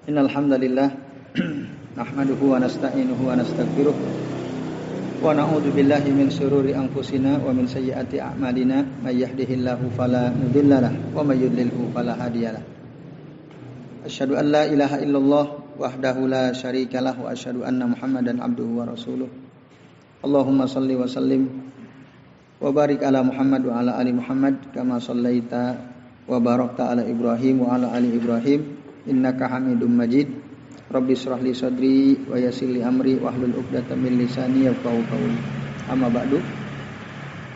Innal hamdalillah nahmaduhu wa nasta'inuhu wa nastaghfiruh wa na'udzu billahi min shururi anfusina wa min sayyiati a'malina may yahdihillahu fala mudhillalah wa may yudlilhu fala hadiyalah. Asyhadu an la ilaha illallah wahdahu la syarikalah wa asyhadu anna Muhammadan abduhu wa rasuluh. Allahumma shalli wa sallim wa barik ala Muhammad wa ala ali Muhammad kama shallaita wa barakta ala Ibrahim wa ala ali Ibrahim innaka Hamidum Majid. Rabbi shrah li sadri wa yassir li amri wahlul 'uqdatam min lisani yafqahu qawli. Amma ba'du.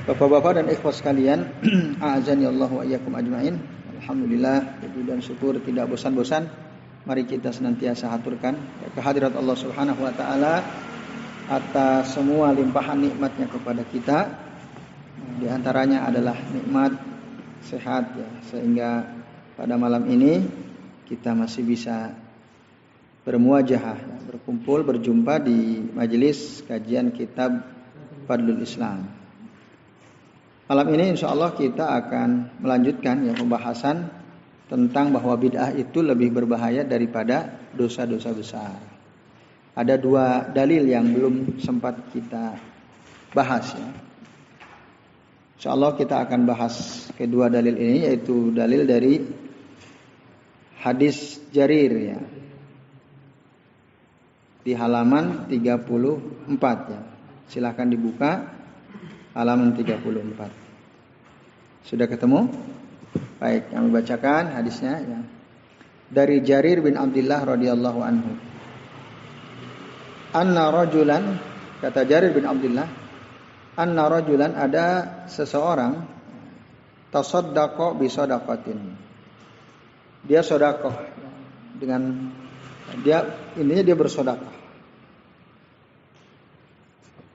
Bapak-bapak dan ikhwas sekalian, a'azani Allah wa iyyakum ajmain. Alhamdulillah, puji dan syukur tidak bosan-bosan. Mari kita senantiasa haturkan kehadirat Allah Subhanahu wa taala atas semua limpahan nikmatnya kepada kita. Di antaranya adalah nikmat sehat ya, sehingga pada malam ini kita masih bisa bermuajahah, berkumpul, berjumpa di majelis kajian kitab Fadlul Islam. Malam ini insya Allah kita akan melanjutkan ya pembahasan tentang bahwa bid'ah itu lebih berbahaya daripada dosa-dosa besar. Ada dua dalil yang belum sempat kita bahas ya. Insya Allah kita akan bahas kedua dalil ini, yaitu dalil dari hadis Jarir ya. Di halaman 34 ya. Silakan dibuka halaman 34. Sudah ketemu? Baik, kami bacakan hadisnya ya. Dari Jarir bin Abdullah radhiyallahu anhu. Anna rajulan, kata Jarir bin Abdullah, anna rajulan, ada seseorang tasaddaqa bi shadaqatin. Dia sedekah dengan intinya dia bersedekah.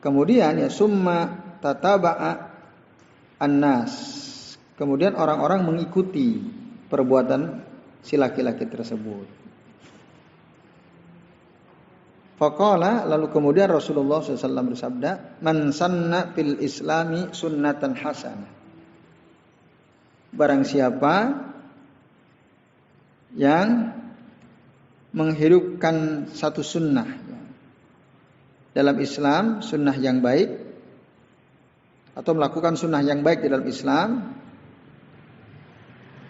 Kemudian ya summa tataba'a annas. Kemudian orang-orang mengikuti perbuatan si laki-laki tersebut. Faqala, lalu kemudian Rasulullah SAW bersabda, man sanna fil islami sunnatan hasanah. Barang siapa yang menghidupkan satu sunnah dalam Islam, sunnah yang baik, atau melakukan sunnah yang baik di dalam Islam,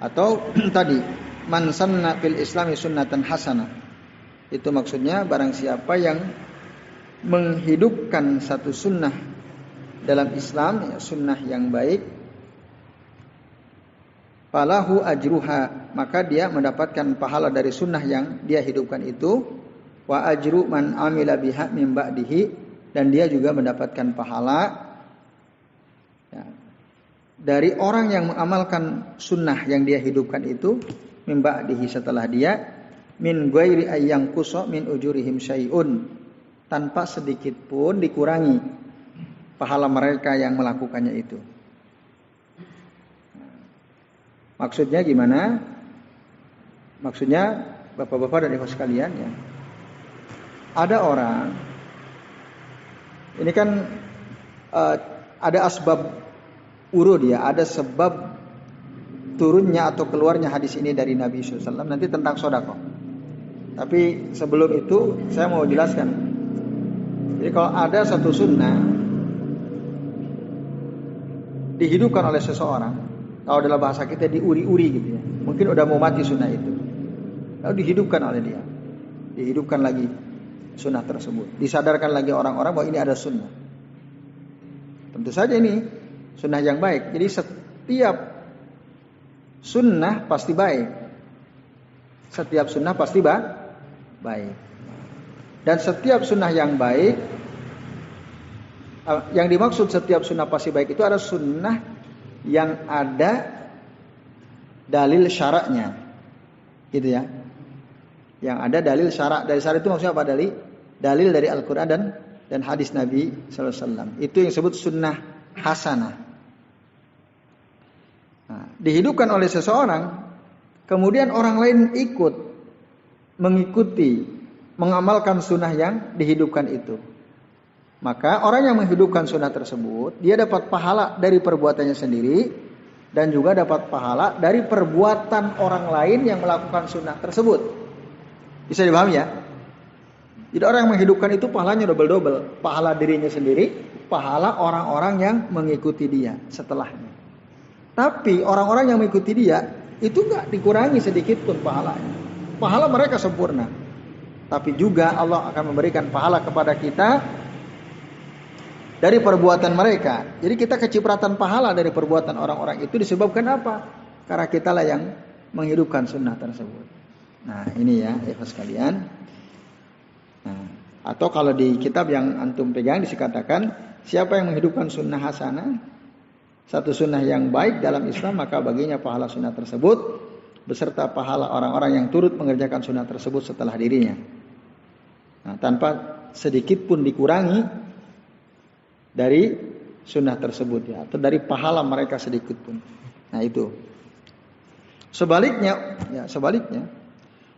atau tadi man sanna fil islami sunnatan hasanah, itu maksudnya barang siapa yang menghidupkan satu sunnah dalam Islam, ya, sunnah yang baik, falahu ajruha, maka dia mendapatkan pahala dari sunnah yang dia hidupkan itu, wa ajru man amila biha min ba'dihi, dan dia juga mendapatkan pahala ya, dari orang yang mengamalkan sunnah yang dia hidupkan itu min ba'dihi, setelah dia, min ghairi ayyang kuso min ujurihim syai'un, tanpa sedikit pun dikurangi pahala mereka yang melakukannya itu. Maksudnya gimana? Maksudnya bapak-bapak dan ibu sekalian ya. Ada orang, ini kan ada asbab urud ya, ada sebab turunnya atau keluarnya hadis ini dari Nabi SAW nanti tentang sedekah. Tapi sebelum itu saya mau jelaskan. Jadi kalau ada satu sunnah dihidupkan oleh seseorang, kalau dalam bahasa kita diuri-uri gitu ya. Mungkin udah mau mati sunnah itu. Lalu dihidupkan oleh dia. Dihidupkan lagi sunnah tersebut. Disadarkan lagi orang-orang bahwa ini ada sunnah. Tentu saja ini sunnah yang baik. Jadi setiap sunnah pasti baik. Setiap sunnah pasti baik. Dan setiap sunnah yang baik, yang dimaksud setiap sunnah pasti baik itu ada sunnah yang ada dalil syaraknya, gitu ya. Yang ada dalil syarak. Dari syarak itu maksudnya apa? Dalil dari Al-Quran dan hadis Nabi sallallahu alaihi wasallam. Itu yang disebut sunnah hasanah. Nah, dihidupkan oleh seseorang, kemudian orang lain ikut mengikuti, mengamalkan sunnah yang dihidupkan itu. Maka orang yang menghidupkan sunnah tersebut, dia dapat pahala dari perbuatannya sendiri, dan juga dapat pahala dari perbuatan orang lain yang melakukan sunnah tersebut. Bisa dipahami ya? Jadi orang yang menghidupkan itu pahalanya double-double. Pahala dirinya sendiri, pahala orang-orang yang mengikuti dia setelahnya. Tapi orang-orang yang mengikuti dia itu gak dikurangi sedikit pun pahalanya. Pahala mereka sempurna. Tapi juga Allah akan memberikan pahala kepada kita dari perbuatan mereka. Jadi kita kecipratan pahala dari perbuatan orang-orang itu disebabkan apa? Karena kitalah yang menghidupkan sunnah tersebut. Nah ini ya ikhlas sekalian. Nah, atau kalau di kitab yang antum pegang dikatakan siapa yang menghidupkan sunnah hasanah, satu sunnah yang baik dalam Islam, maka baginya pahala sunnah tersebut beserta pahala orang-orang yang turut mengerjakan sunnah tersebut setelah dirinya. Nah, tanpa sedikit pun dikurangi dari sunnah tersebut ya, atau dari pahala mereka sedikit pun. Nah itu. Sebaliknya,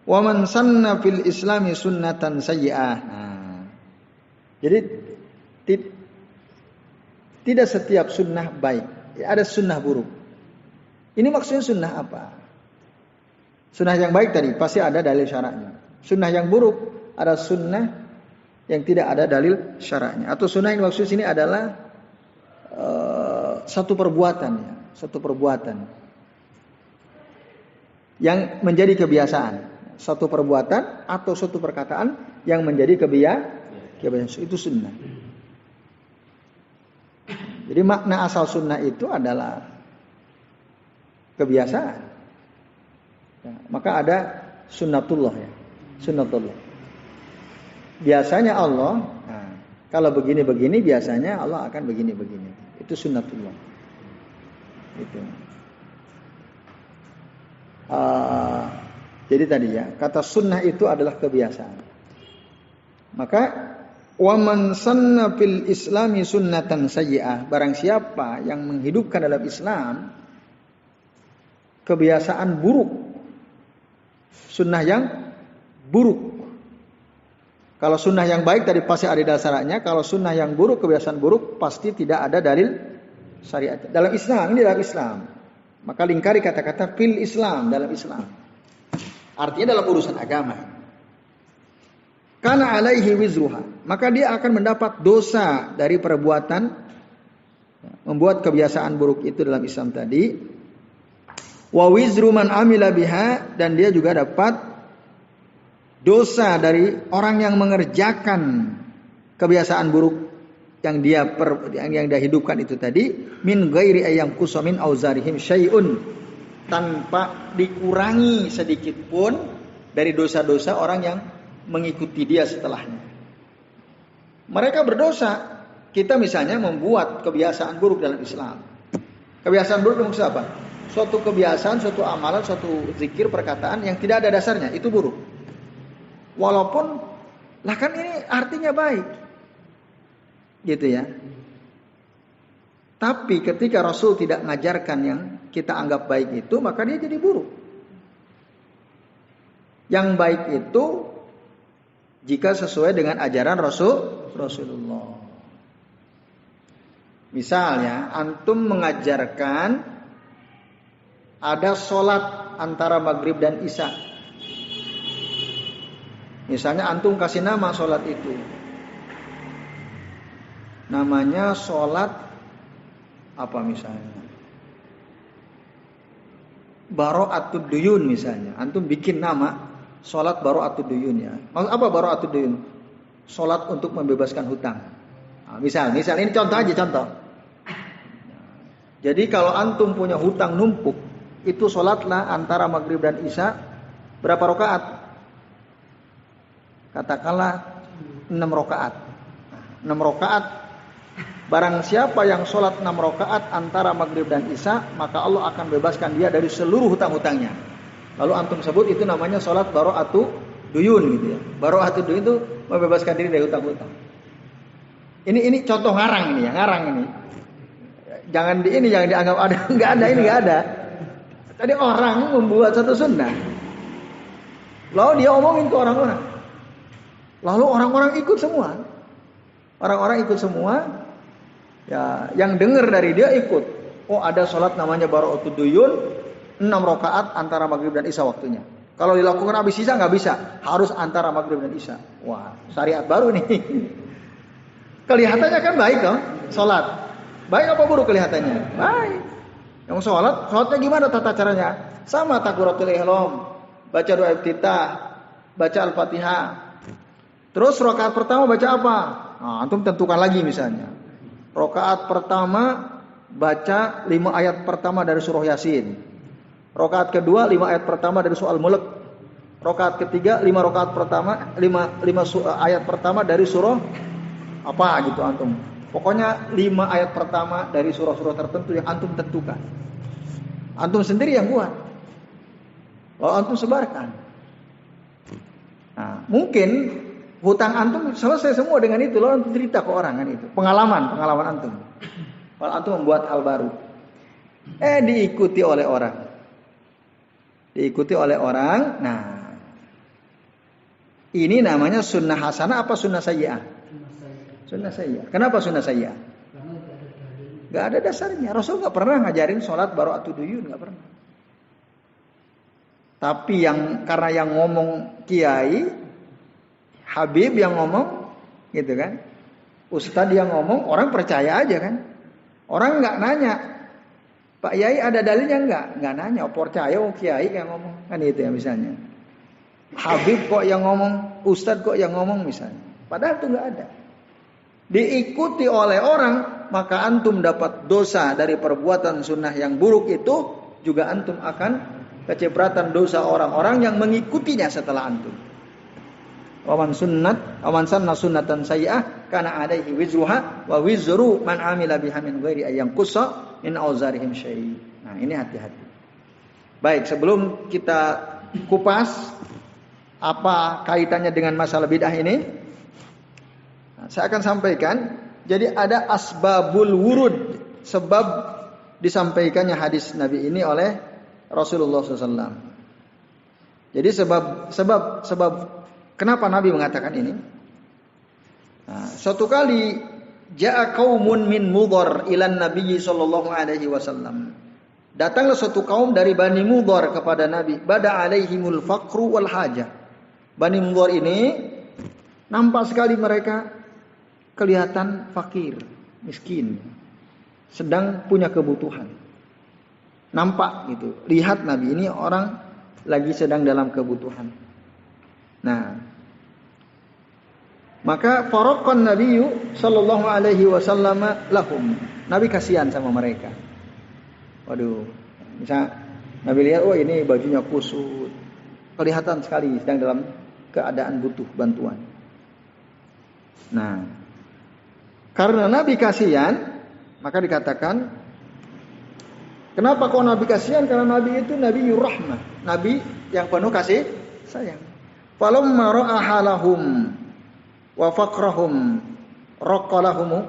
wa man sanna fil islami sunnatan sayyi'ah. Nah, jadi tidak setiap sunnah baik, ya, ada sunnah buruk. Ini maksudnya sunnah apa? Sunnah yang baik tadi pasti ada dalil syaraknya. Sunnah yang buruk ada sunnah yang tidak ada dalil syaraknya. Atau sunnah yang maksud sini adalah satu perbuatan ya, satu perbuatan yang menjadi kebiasaan. Satu perbuatan atau suatu perkataan yang menjadi kebiasaan itu sunnah. Jadi makna asal sunnah itu adalah kebiasaan. Ya, maka ada sunnatullah ya, sunnatullah. Biasanya Allah, nah, kalau begini-begini biasanya Allah akan begini-begini. Itu sunnatullah. Itu. Jadi tadi ya, kata sunnah itu adalah kebiasaan. Maka wa man sanna fil islami sunnatan sayyi'ah, barang siapa yang menghidupkan dalam Islam kebiasaan buruk, sunnah yang buruk. Kalau sunnah yang baik tadi pasti ada dasarnya, kalau sunnah yang buruk, kebiasaan buruk pasti tidak ada dalil syariat. Dalam Islam, ini dalam Islam. Maka lingkari kata-kata fil Islam, dalam Islam. Artinya dalam urusan agama. Kana alaihi wizruha, maka dia akan mendapat dosa dari perbuatan membuat kebiasaan buruk itu dalam Islam tadi. Wa wizru man amila biha, dan dia juga dapat dosa dari orang yang mengerjakan kebiasaan buruk yang dia hidupkan itu tadi, min ghairi ayyam kusamin auzarihim syai'un, tanpa dikurangi sedikit pun dari dosa-dosa orang yang mengikuti dia setelahnya. Mereka berdosa. Kita misalnya membuat kebiasaan buruk dalam Islam. Kebiasaan buruk maksud apa? Suatu kebiasaan, suatu amalan, suatu zikir, perkataan yang tidak ada dasarnya, itu buruk. Walaupun lah kan ini artinya baik. Gitu ya. Tapi ketika Rasul tidak mengajarkan yang kita anggap baik itu, maka dia jadi buruk. Yang baik itu jika sesuai dengan ajaran Rasulullah. Misalnya, antum mengajarkan ada sholat antara maghrib dan isya. Misalnya antum kasih nama sholat itu. Namanya sholat apa misalnya? Bara'atud duyun misalnya. Antum bikin nama sholat Bara'atud duyun ya. Maksud apa Bara'atud duyun? Sholat untuk membebaskan hutang. Nah, misal ini contoh aja contoh. Jadi kalau antum punya hutang numpuk, itu sholatlah antara maghrib dan isya berapa rakaat? Katakanlah 6 rakaat. 6 rakaat. Barang siapa yang sholat 6 rakaat antara maghrib dan isya, maka Allah akan bebaskan dia dari seluruh hutang-hutangnya. Lalu antum sebut itu namanya sholat Bara'atu duyun gitu ya. Bara'atu duyun itu membebaskan diri dari hutang-hutang. Ini contoh ngarang ini ya, ngarang ini. Jangan dianggap ada, enggak ada. Tadi orang membuat satu sunnah. Lalu dia omongin ke orang-orang. Lalu orang-orang ikut semua. Orang-orang ikut semua. Ya, yang dengar dari dia ikut. Oh ada sholat namanya Bara'atud Duyun 6 rakaat antara maghrib dan isya waktunya. Kalau dilakukan habis isya nggak bisa, harus antara maghrib dan isya. Wah syariat baru nih. Kelihatannya kan baik dong, sholat. Baik apa buruk kelihatannya? Baik. Yang sholatnya gimana tata caranya? Sama takbiratul ihram, baca doa iftitah, baca Al-Fatihah. Terus rakaat pertama baca apa? Nah, antum tentukan lagi misalnya. Rakaat pertama baca 5 ayat pertama dari surah Yasin. Rakaat kedua 5 ayat pertama dari surah Al-Mulk. Rakaat ketiga 5 ayat pertama dari surah apa gitu antum. Pokoknya 5 ayat pertama dari surah-surah tertentu yang antum tentukan. Antum sendiri yang buat. Lalu antum sebarkan. Nah, mungkin hutang antum selesai semua dengan itu. Lalu antum cerita ke orang kan itu. Pengalaman antum. Kalau antum membuat hal baru. Diikuti oleh orang. Nah, ini namanya sunnah hasanah apa sunnah sayyi'ah? Sunnah sayyi'ah. Kenapa sunnah sayyi'ah? Gak ada dasarnya. Rasul gak pernah ngajarin sholat Bara'atud Duyun, gak pernah. Tapi karena yang ngomong kiai, Habib yang ngomong, gitu kan? Ustadz yang ngomong, orang percaya aja kan? Orang nggak nanya, Pak Yai ada dalilnya nggak nanya, percaya kiai yang ngomong kan itu ya misalnya. Habib kok yang ngomong, Ustadz kok yang ngomong misalnya. Padahal itu nggak ada. Diikuti oleh orang, maka antum dapat dosa dari perbuatan sunnah yang buruk itu, juga antum akan kecipratan dosa orang-orang yang mengikutinya setelah antum. Waman sanna sunnatan sayyi'ah kana alaihi wizruha wa wizru man amila biha min ghairi ayyam qussa min auzarihim syai'. Nah, ini hati-hati. Baik, sebelum kita kupas apa kaitannya dengan masalah bid'ah ini, saya akan sampaikan. Jadi ada asbabul wurud, sebab disampaikannya hadis Nabi ini oleh Rasulullah SAW. Jadi sebab kenapa Nabi mengatakan ini? Nah, suatu kali ja'a qaumun min Mudhar ilan Nabi sallallahu alaihi wasallam. Datanglah suatu kaum dari Bani Mudhar kepada Nabi. Bada alaihimul faqru wal hajah. Bani Mudhar ini nampak sekali mereka kelihatan fakir, miskin, sedang punya kebutuhan. Nampak gitu. Lihat Nabi ini orang lagi sedang dalam kebutuhan. Nah, maka faraqan Nabiyyu sallallahu alaihi wasallam lahum. Nabi kasihan sama mereka. Waduh, misal Nabi lihat, oh ini bajunya kusut, kelihatan sekali sedang dalam keadaan butuh bantuan. Nah, karena Nabi kasihan, maka dikatakan, kenapa kok Nabi kasihan? Karena Nabi itu Nabi Rahmah, Nabi yang penuh kasih sayang. Falamma ra'a halahum wa faqrahum raqalahum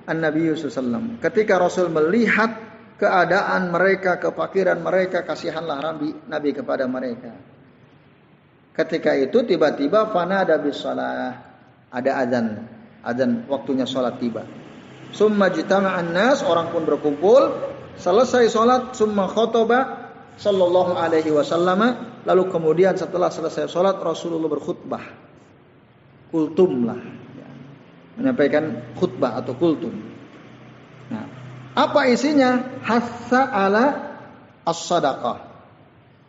an-nabiy sallallahu. Ketika Rasul melihat keadaan mereka, kefakiran mereka, kasihanlah Nabi kepada mereka. Ketika itu tiba-tiba fanada bis shalah, ada azan waktunya salat tiba. Summa jitama'an nas, orang pun berkumpul, selesai salat, summa khotobah sallallahu alaihi wasallam, lalu kemudian setelah selesai salat Rasulullah berkhutbah. Kultum lah, ya. Menyampaikan khutbah atau kultum. Nah, apa isinya? Hassa ala as-sadaqah.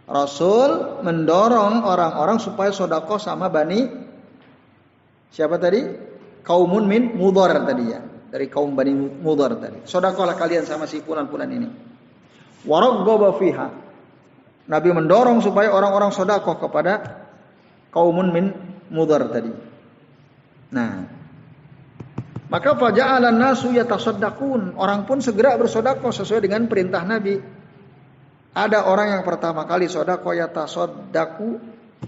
Rasul mendorong orang-orang supaya sedekah sama Bani siapa tadi? Kaumun min Mudhar tadi ya. Dari kaum Bani Mudhar tadi. Sedekahlah kalian sama si fulan-fulan ini. Waraghaba fiha. Nabi mendorong supaya orang-orang sedekah kepada kaumun min Mudhar tadi. Nah, maka faja'alan nasu yatasaddaqun. Orang pun segera bersedekah sesuai dengan perintah Nabi. Ada orang yang pertama kali sedekah yatasaddaqu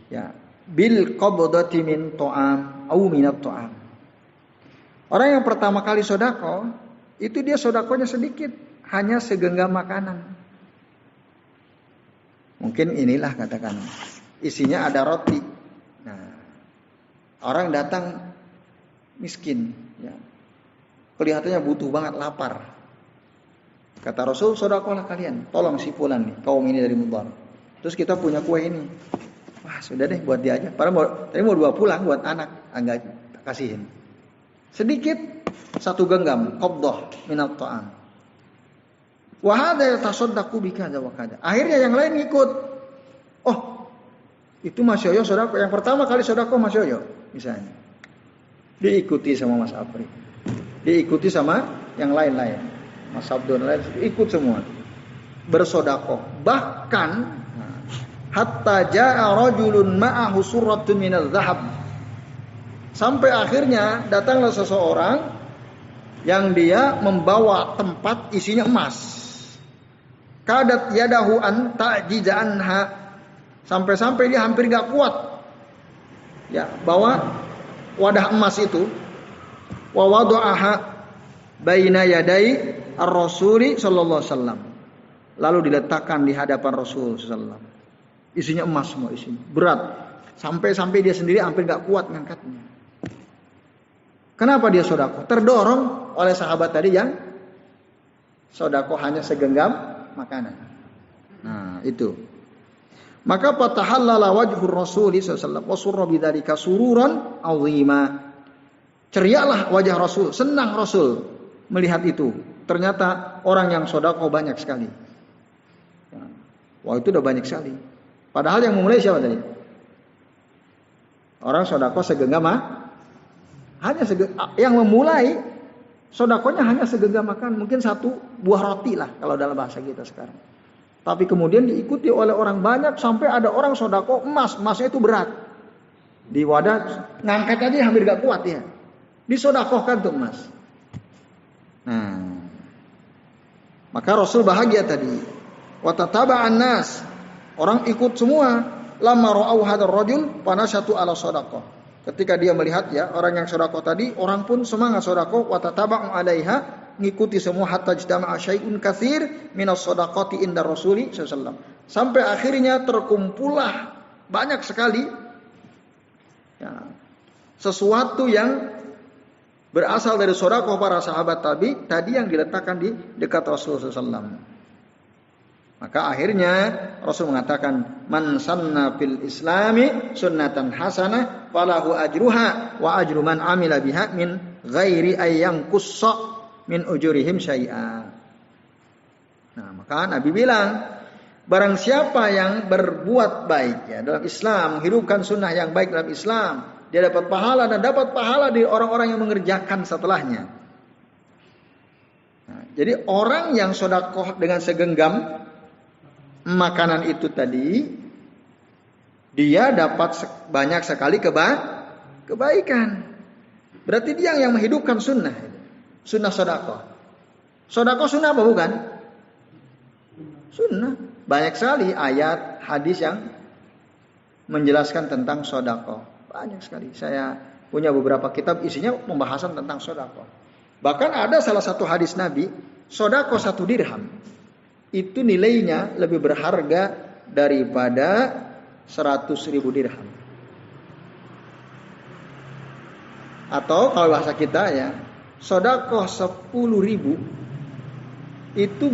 ya bil qabdati min ta'am au minat ta'am. Orang yang pertama kali sedekah itu dia sedekahnya sedikit, hanya segenggam makanan. Mungkin inilah katakan isinya ada roti. Nah, orang datang miskin, ya. Kelihatannya butuh banget, lapar. Kata Rasul, sedekahlah kalian, tolong si fulan nih, kaum ini dari Mudhar. Terus kita punya kue ini. Wah, sudah deh buat dia aja. Padahal tadi mau 2 pulang buat anak, enggak kasihin. Sedikit 1 genggam, qabdah minat ta'am. Wa hadza yatasaddaqu bika wa kada. Akhirnya yang lain ikut. Oh, itu Mas Yoyo sedekah. Yang pertama kali sedekah Mas Yoyo, misalnya. Diikuti sama Mas Apri. Diikuti sama yang lain-lain. Mas Abdul lain ikut semua bersedekah. Bahkan hatta jaa rajulun ma'ahu surratun minadz zahab. Sampai akhirnya datanglah seseorang yang dia membawa tempat isinya emas. Kadat yadahu an ta'jiza anha. Sampai-sampai dia hampir gak kuat. Ya, bawa wadah emas itu. Wa wada'aha baina yadai ar-rasuli sallallahu alaihi wasallam. Lalu diletakkan di hadapan Rasul sallallahu alaihi wasallam. Isinya emas semua isinya. Berat. Sampai-sampai dia sendiri hampir gak kuat ngangkatnya. Kenapa dia sedekah? Terdorong oleh sahabat tadi yang sedekah hanya segenggam makanan. Nah, itu. Maka fatahallala wajhur Rasul sallallahu alaihi wasallam wa surra bidzalika sururan 'azima. Cerialah wajah Rasul, senang Rasul melihat itu. Ternyata orang yang sedekah banyak sekali. Wah, itu udah banyak sekali. Padahal yang memulai siapa tadi? Orang sedekah segenggam hanya yang memulai sedekahnya hanya segenggam makan, mungkin 1 buah roti lah kalau dalam bahasa kita sekarang. Tapi kemudian diikuti oleh orang banyak sampai ada orang sedekah emasnya itu berat. Di wadah ngangkat aja hampir gak kuat ya. Disedekahkan tuh emas. Nah, maka Rasul bahagia tadi. Wa tataba'an nas. Orang ikut semua. Lamma ra'au hadzal rajul panasatu ala shadaqah. Ketika dia melihat ya orang yang sedekah tadi, orang pun semangat sedekah. Wa tataba'u 'alaiha, ngikuti semua hatta jtama'a syai'un katsir minas shadaqati inda Rasuli sallallahu alaihi wasallam. Sampai akhirnya terkumpullah banyak sekali ya, sesuatu yang berasal dari sedekah para sahabat tadi yang diletakkan di dekat Rasulullah SAW. Maka akhirnya Rasul mengatakan, man sanna fil islami sunnatan hasanah falahu ajruha wa ajru man amila biha min ghairi ayyang kussa min ujurihim syai'a. Nah, maka Nabi bilang, barang siapa yang berbuat baik ya dalam Islam, menghidupkan sunnah yang baik dalam Islam, dia dapat pahala dan dapat pahala dari orang-orang yang mengerjakan setelahnya. Nah, jadi orang yang sedekah dengan segenggam makanan itu tadi, dia dapat banyak sekali kebaikan. Berarti dia yang menghidupkan sunnah. Sunnah sedekah. Sedekah sunnah apa bukan? Sunnah. Banyak sekali ayat, hadis yang menjelaskan tentang sedekah. Banyak sekali. Saya punya beberapa kitab isinya pembahasan tentang sedekah. Bahkan ada salah satu hadis Nabi, sedekah 1 dirham. Itu nilainya lebih berharga daripada 100.000 dirham. Atau kalau bahasa kita ya, sedekah 10.000 itu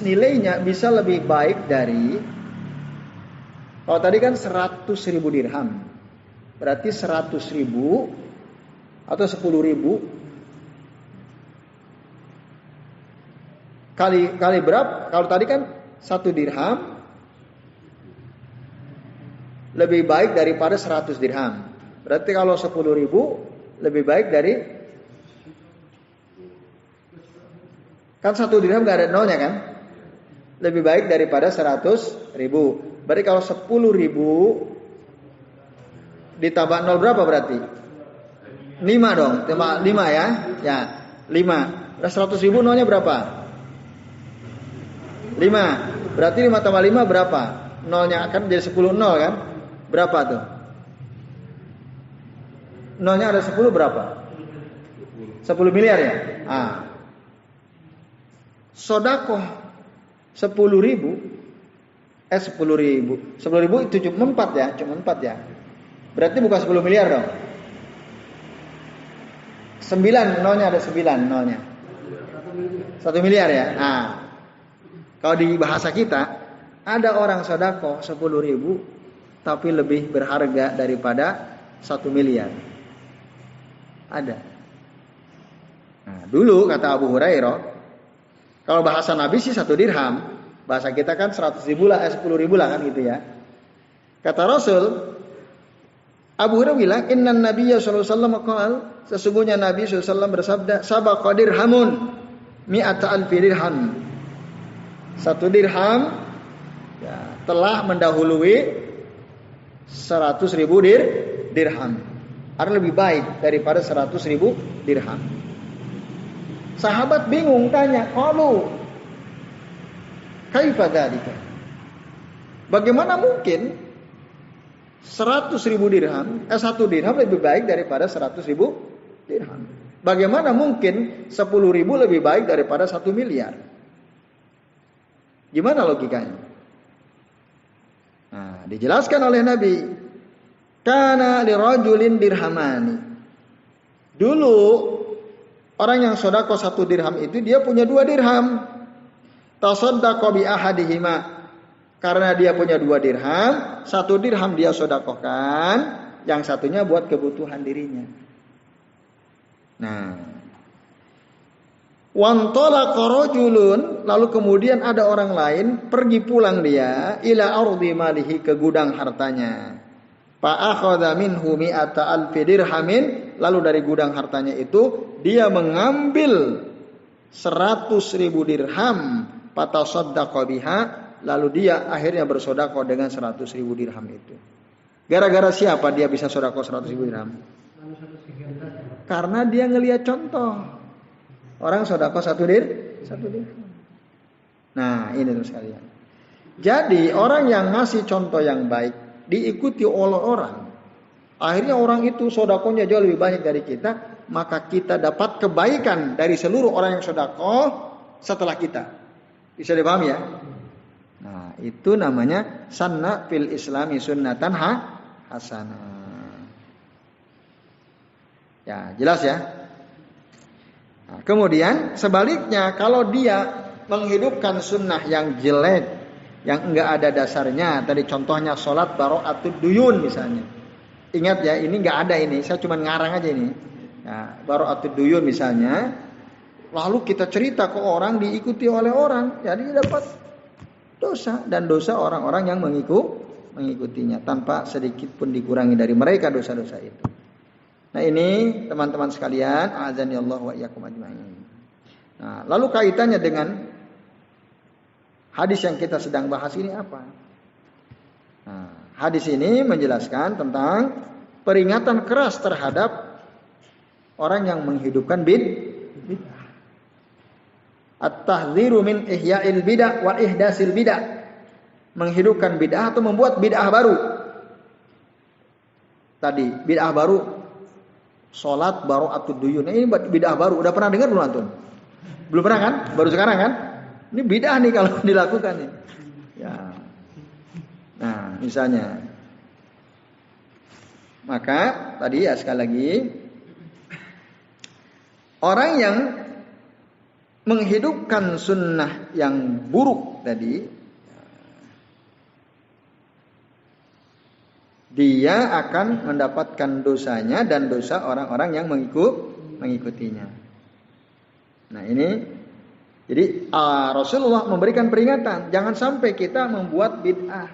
nilainya bisa lebih baik dari, kalau tadi kan 100.000 dirham. Berarti 100.000 atau 10.000 kali berapa? Kalau tadi kan 1 dirham lebih baik daripada 100 dirham. Berarti kalau 10.000 lebih baik dari, kan 1 dirham gak ada nolnya kan? Lebih baik daripada 100.000. Berarti kalau 10.000 ditambah 0 berapa berarti? 5 dong. 5 ya. Ya, 5. 100.000 nolnya berapa? 5. Berarti 5 tambah 5 berapa? Nolnya akan jadi 10 nol kan? Berapa tuh? Nolnya ada 10 berapa? 10 miliar ya? Sedekah 10.000 10.000 itu cuma 4 ya? Cuma 4 ya? Berarti bukan 10 miliar dong? 9 nolnya ada 9 nolnya. 1 miliar ya? Kalau di bahasa kita, ada orang sedekah 10.000 tapi lebih berharga daripada 1 miliar. Ada. Nah, dulu kata Abu Hurairah, kalau bahasa Nabi sih 1 dirham. Bahasa kita kan 100.000 lah, 10.000 lah kan gitu ya. Kata Rasul, Abu Hurairah bilang, Innan Nabiyya sallallahu alaihi wasallam qala, sesungguhnya Nabi sallallahu alaihi wasallam bersabda, sabaqa dirhamun mi'ata alfi dirham. 1 dirham ya, telah mendahului 100.000 dirham. Artinya lebih baik daripada 100.000 dirham. Sahabat bingung tanya, qalu kaifa dzalika? Bagaimana mungkin 100.000 dirham, 1 dirham lebih baik daripada 100.000 dirham? Bagaimana mungkin 10.000 lebih baik daripada 1 miliar? Gimana logikanya? Nah, dijelaskan oleh Nabi, kana lirajulin dirhamani. Dulu orang yang sedekah 1 dirham itu dia punya 2 dirham. Tasaddaqa bi ahadihima. Karena dia punya 2 dirham, 1 dirham dia sedekahkan, yang satunya buat kebutuhan dirinya. Nah, wantalaqa rajulun, lalu kemudian ada orang lain pergi pulang dia ila ardi malihi, ke gudang hartanya. Fa akhadha minhu mi'ata alfi dirhamin, lalu dari gudang hartanya itu dia mengambil 100.000 dirham, fatasaddaqa biha, lalu dia akhirnya bersedekah dengan 100.000 dirham itu. Gara-gara siapa dia bisa sedekah 100.000 dirham? Karena dia ngelihat contoh. Orang sedekah 1 dirham. Nah, ini terus sekalian. Jadi orang yang ngasih contoh yang baik diikuti oleh orang, akhirnya orang itu sedekahnya jauh lebih banyak dari kita, maka kita dapat kebaikan dari seluruh orang yang sedekah setelah kita. Bisa dipahami ya? Nah, itu namanya sanna fil islami sunnatan hasanah. Ya, jelas ya? Nah, kemudian sebaliknya, kalau dia menghidupkan sunnah yang jelek, yang enggak ada dasarnya, tadi contohnya sholat bara'atud duyun misalnya. Ingat ya, ini enggak ada ini, saya cuma ngarang aja ini. Nah, bara'atud duyun misalnya, lalu kita cerita ke orang, diikuti oleh orang, jadi dapat dosa, dan dosa orang-orang yang mengikutinya tanpa sedikit pun dikurangi dari mereka dosa-dosa itu. Nah, ini teman-teman sekalian, azani Allah wa iyyakum ajmain. Nah, lalu kaitannya dengan hadis yang kita sedang bahas ini apa? Nah, hadis ini menjelaskan tentang peringatan keras terhadap orang yang menghidupkan bid'ah. At-tahdziru min ihya'il bid'ah wa ihdasil bid'ah. Menghidupkan bid'ah atau membuat bid'ah baru. Tadi bid'ah baru, salat bara'atud duyun. Ini bid'ah baru. Udah pernah dengar belum antum? Belum pernah kan? Baru sekarang kan? Ini bid'ah nih kalau dilakukan nih. Ya. Nah, misalnya. Maka tadi ya sekali lagi, orang yang menghidupkan sunnah yang buruk tadi, dia akan mendapatkan dosanya dan dosa orang-orang yang mengikutinya. Nah, ini jadi Rasulullah memberikan peringatan, jangan sampai kita membuat bid'ah,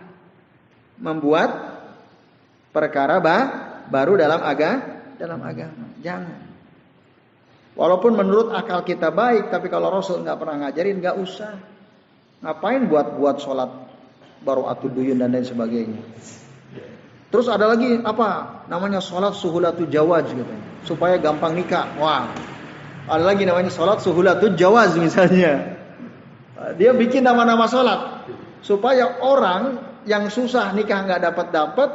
membuat perkara baru dalam agama. Jangan. Walaupun menurut akal kita baik, tapi kalau Rasul nggak pernah ngajarin, nggak usah. Ngapain buat sholat bara'atud duyun dan lain sebagainya. Terus ada lagi apa? Namanya sholat suhulatul jawaz katanya, supaya gampang nikah. Wah, ada lagi namanya sholat suhulatul jawaz misalnya. Dia bikin nama-nama sholat supaya orang yang susah nikah nggak dapat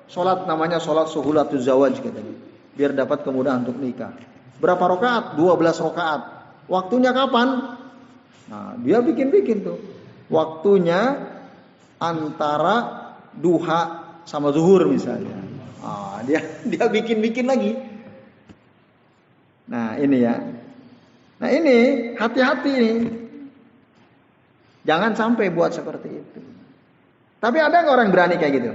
sholat, namanya sholat suhulatul jawaz katanya, biar dapat kemudahan untuk nikah. Berapa rakaat? 12 rakaat. Waktunya kapan? Nah, dia bikin tuh. Waktunya antara duha sama zuhur misalnya. Dia bikin lagi. Nah, ini ya. Nah, ini hati-hati nih. Jangan sampai buat seperti itu. Tapi ada nggak orang berani kayak gitu?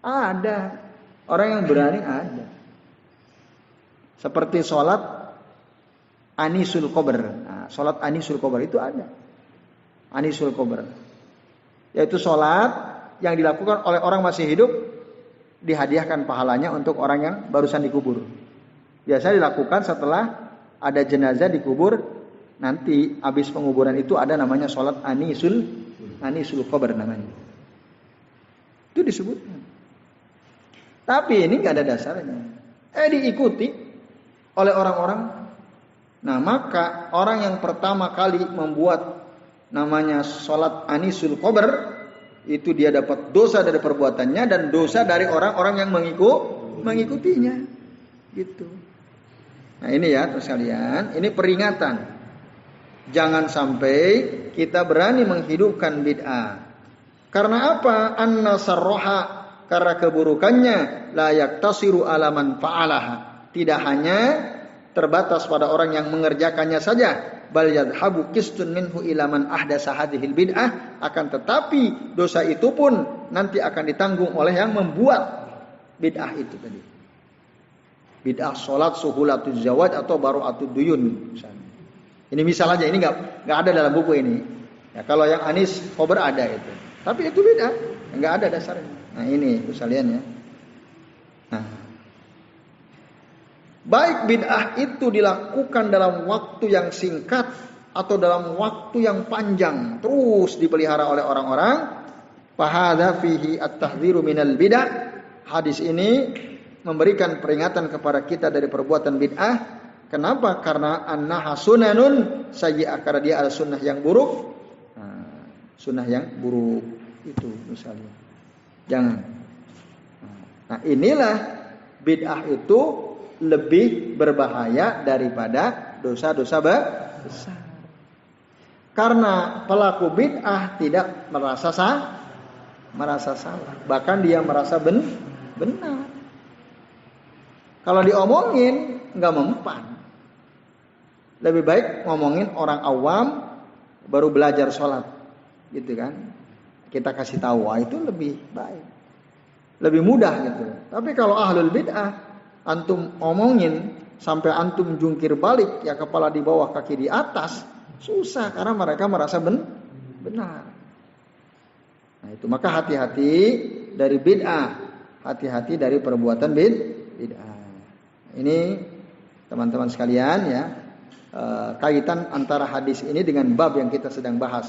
Ada. Orang yang berani ada. Seperti sholat anisul qabr. Nah, sholat anisul qabr itu ada. Anisul qabr. Yaitu sholat yang dilakukan oleh orang masih hidup, dihadiahkan pahalanya untuk orang yang barusan dikubur. Biasa dilakukan setelah ada jenazah dikubur, nanti habis penguburan itu ada namanya sholat anisul qabr namanya. Itu disebutkan. Tapi ini nggak ada dasarnya. Diikuti oleh orang-orang. Nah, maka orang yang pertama kali membuat namanya sholat anisul qabr, itu dia dapat dosa dari perbuatannya dan dosa dari orang-orang yang mengikutinya. Gitu. Nah ini ya terus kalian, ini peringatan. Jangan sampai kita berani menghidupkan bid'ah. Karena apa? An-nasarroha, karena keburukannya la yaktasiru ala man fa'alaha. Tidak hanya terbatas pada orang yang mengerjakannya saja, bal yadhabu qistun minhu ila man ahdasa hadhil bid'ah, akan tetapi dosa itu pun nanti akan ditanggung oleh yang membuat bid'ah itu tadi. Bid'ah salat suhulatuz zawaj atau baru'atud duyun misalnya. Ini misal aja, ini enggak ada dalam buku ini. Ya, kalau yang anis khobar ada itu. Tapi itu bid'ah, enggak ada dasarnya. Nah, ini sekalian ya. Nah, baik bid'ah itu dilakukan dalam waktu yang singkat atau dalam waktu yang panjang, terus dipelihara oleh orang-orang, fahadza fihi at-tahdhiru minal bid'ah. Hadis ini memberikan peringatan kepada kita dari perbuatan bid'ah. Kenapa? Karena annaha sunanun sayyi'ah, karena dia adalah sunnah yang buruk. Nah, sunnah yang buruk itu misalnya. Jangan. Nah, inilah bid'ah itu lebih berbahaya daripada dosa-dosa besar. Karena pelaku bid'ah tidak merasa salah, bahkan dia merasa benar. Kalau diomongin nggak mempan. Lebih baik ngomongin orang awam baru belajar sholat, gitu kan? Kita kasih tahu, itu lebih baik, lebih mudah gitu. Tapi kalau ahlul bid'ah, antum omongin sampai antum jungkir balik, ya kepala di bawah kaki di atas, susah karena mereka merasa benar. Nah itu, maka hati-hati dari bid'ah, hati-hati dari perbuatan bid'ah. Ini teman-teman sekalian ya, kaitan antara hadis ini dengan bab yang kita sedang bahas,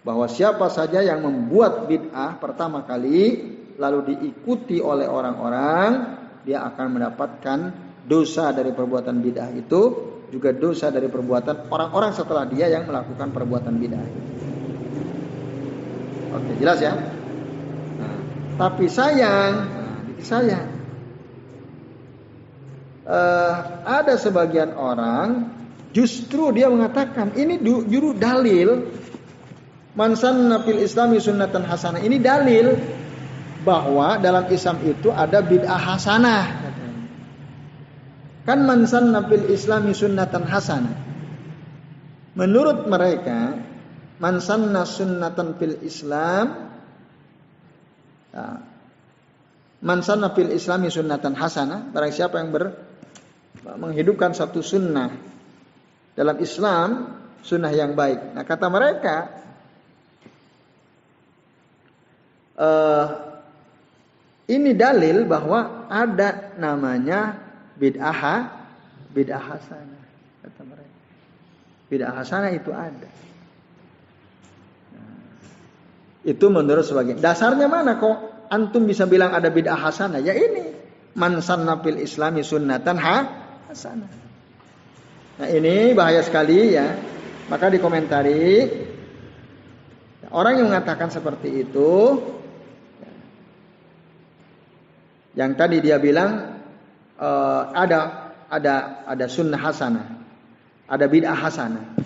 bahwa siapa saja yang membuat bid'ah pertama kali lalu diikuti oleh orang-orang, dia akan mendapatkan dosa dari perbuatan bid'ah itu, juga dosa dari perbuatan orang-orang setelah dia yang melakukan perbuatan bid'ah. Oke, jelas ya? Nah, tapi sayang, ada sebagian orang justru dia mengatakan ini juru dalil man sanna fil islami sunnatan hasanah. Ini dalil bahwa dalam Islam itu ada bid'ah hasanah. Kan man sanna fil islami sunnatan hasanah. Menurut mereka, man sanna sunnatan fil Islam, man sanna fil islami sunnatan hasanah, barang siapa yang menghidupkan satu sunnah dalam Islam, sunnah yang baik. Nah, kata mereka, ini dalil bahwa ada namanya bid'ah hasanah, kata mereka. Bid'ah hasanah itu ada. Nah, itu menurut sebagian. Dasarnya mana kok antum bisa bilang ada bid'ah hasanah? Ya ini, man sanna fil islami sunnatan hasanah. Nah ini bahaya sekali ya. Maka dikomentari, orang yang mengatakan seperti itu, yang tadi dia bilang ada sunnah hasanah, ada bid'ah hasanah.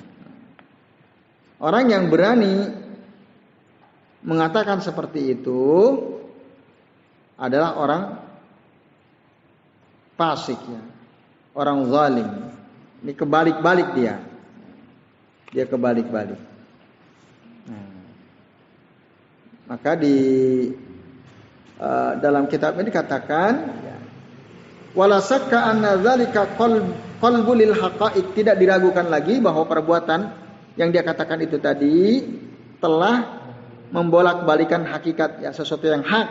Orang yang berani mengatakan seperti itu adalah orang fasik ya, orang zalim. Ini kebalik-balik dia kebalik-balik. Nah, maka di dalam kitab ini dikatakan wala sakka anna dzalika qalbul haqa'iq, tidak diragukan lagi bahwa perbuatan yang dia katakan itu tadi telah membolak-balikan hakikat, ya, sesuatu yang hak.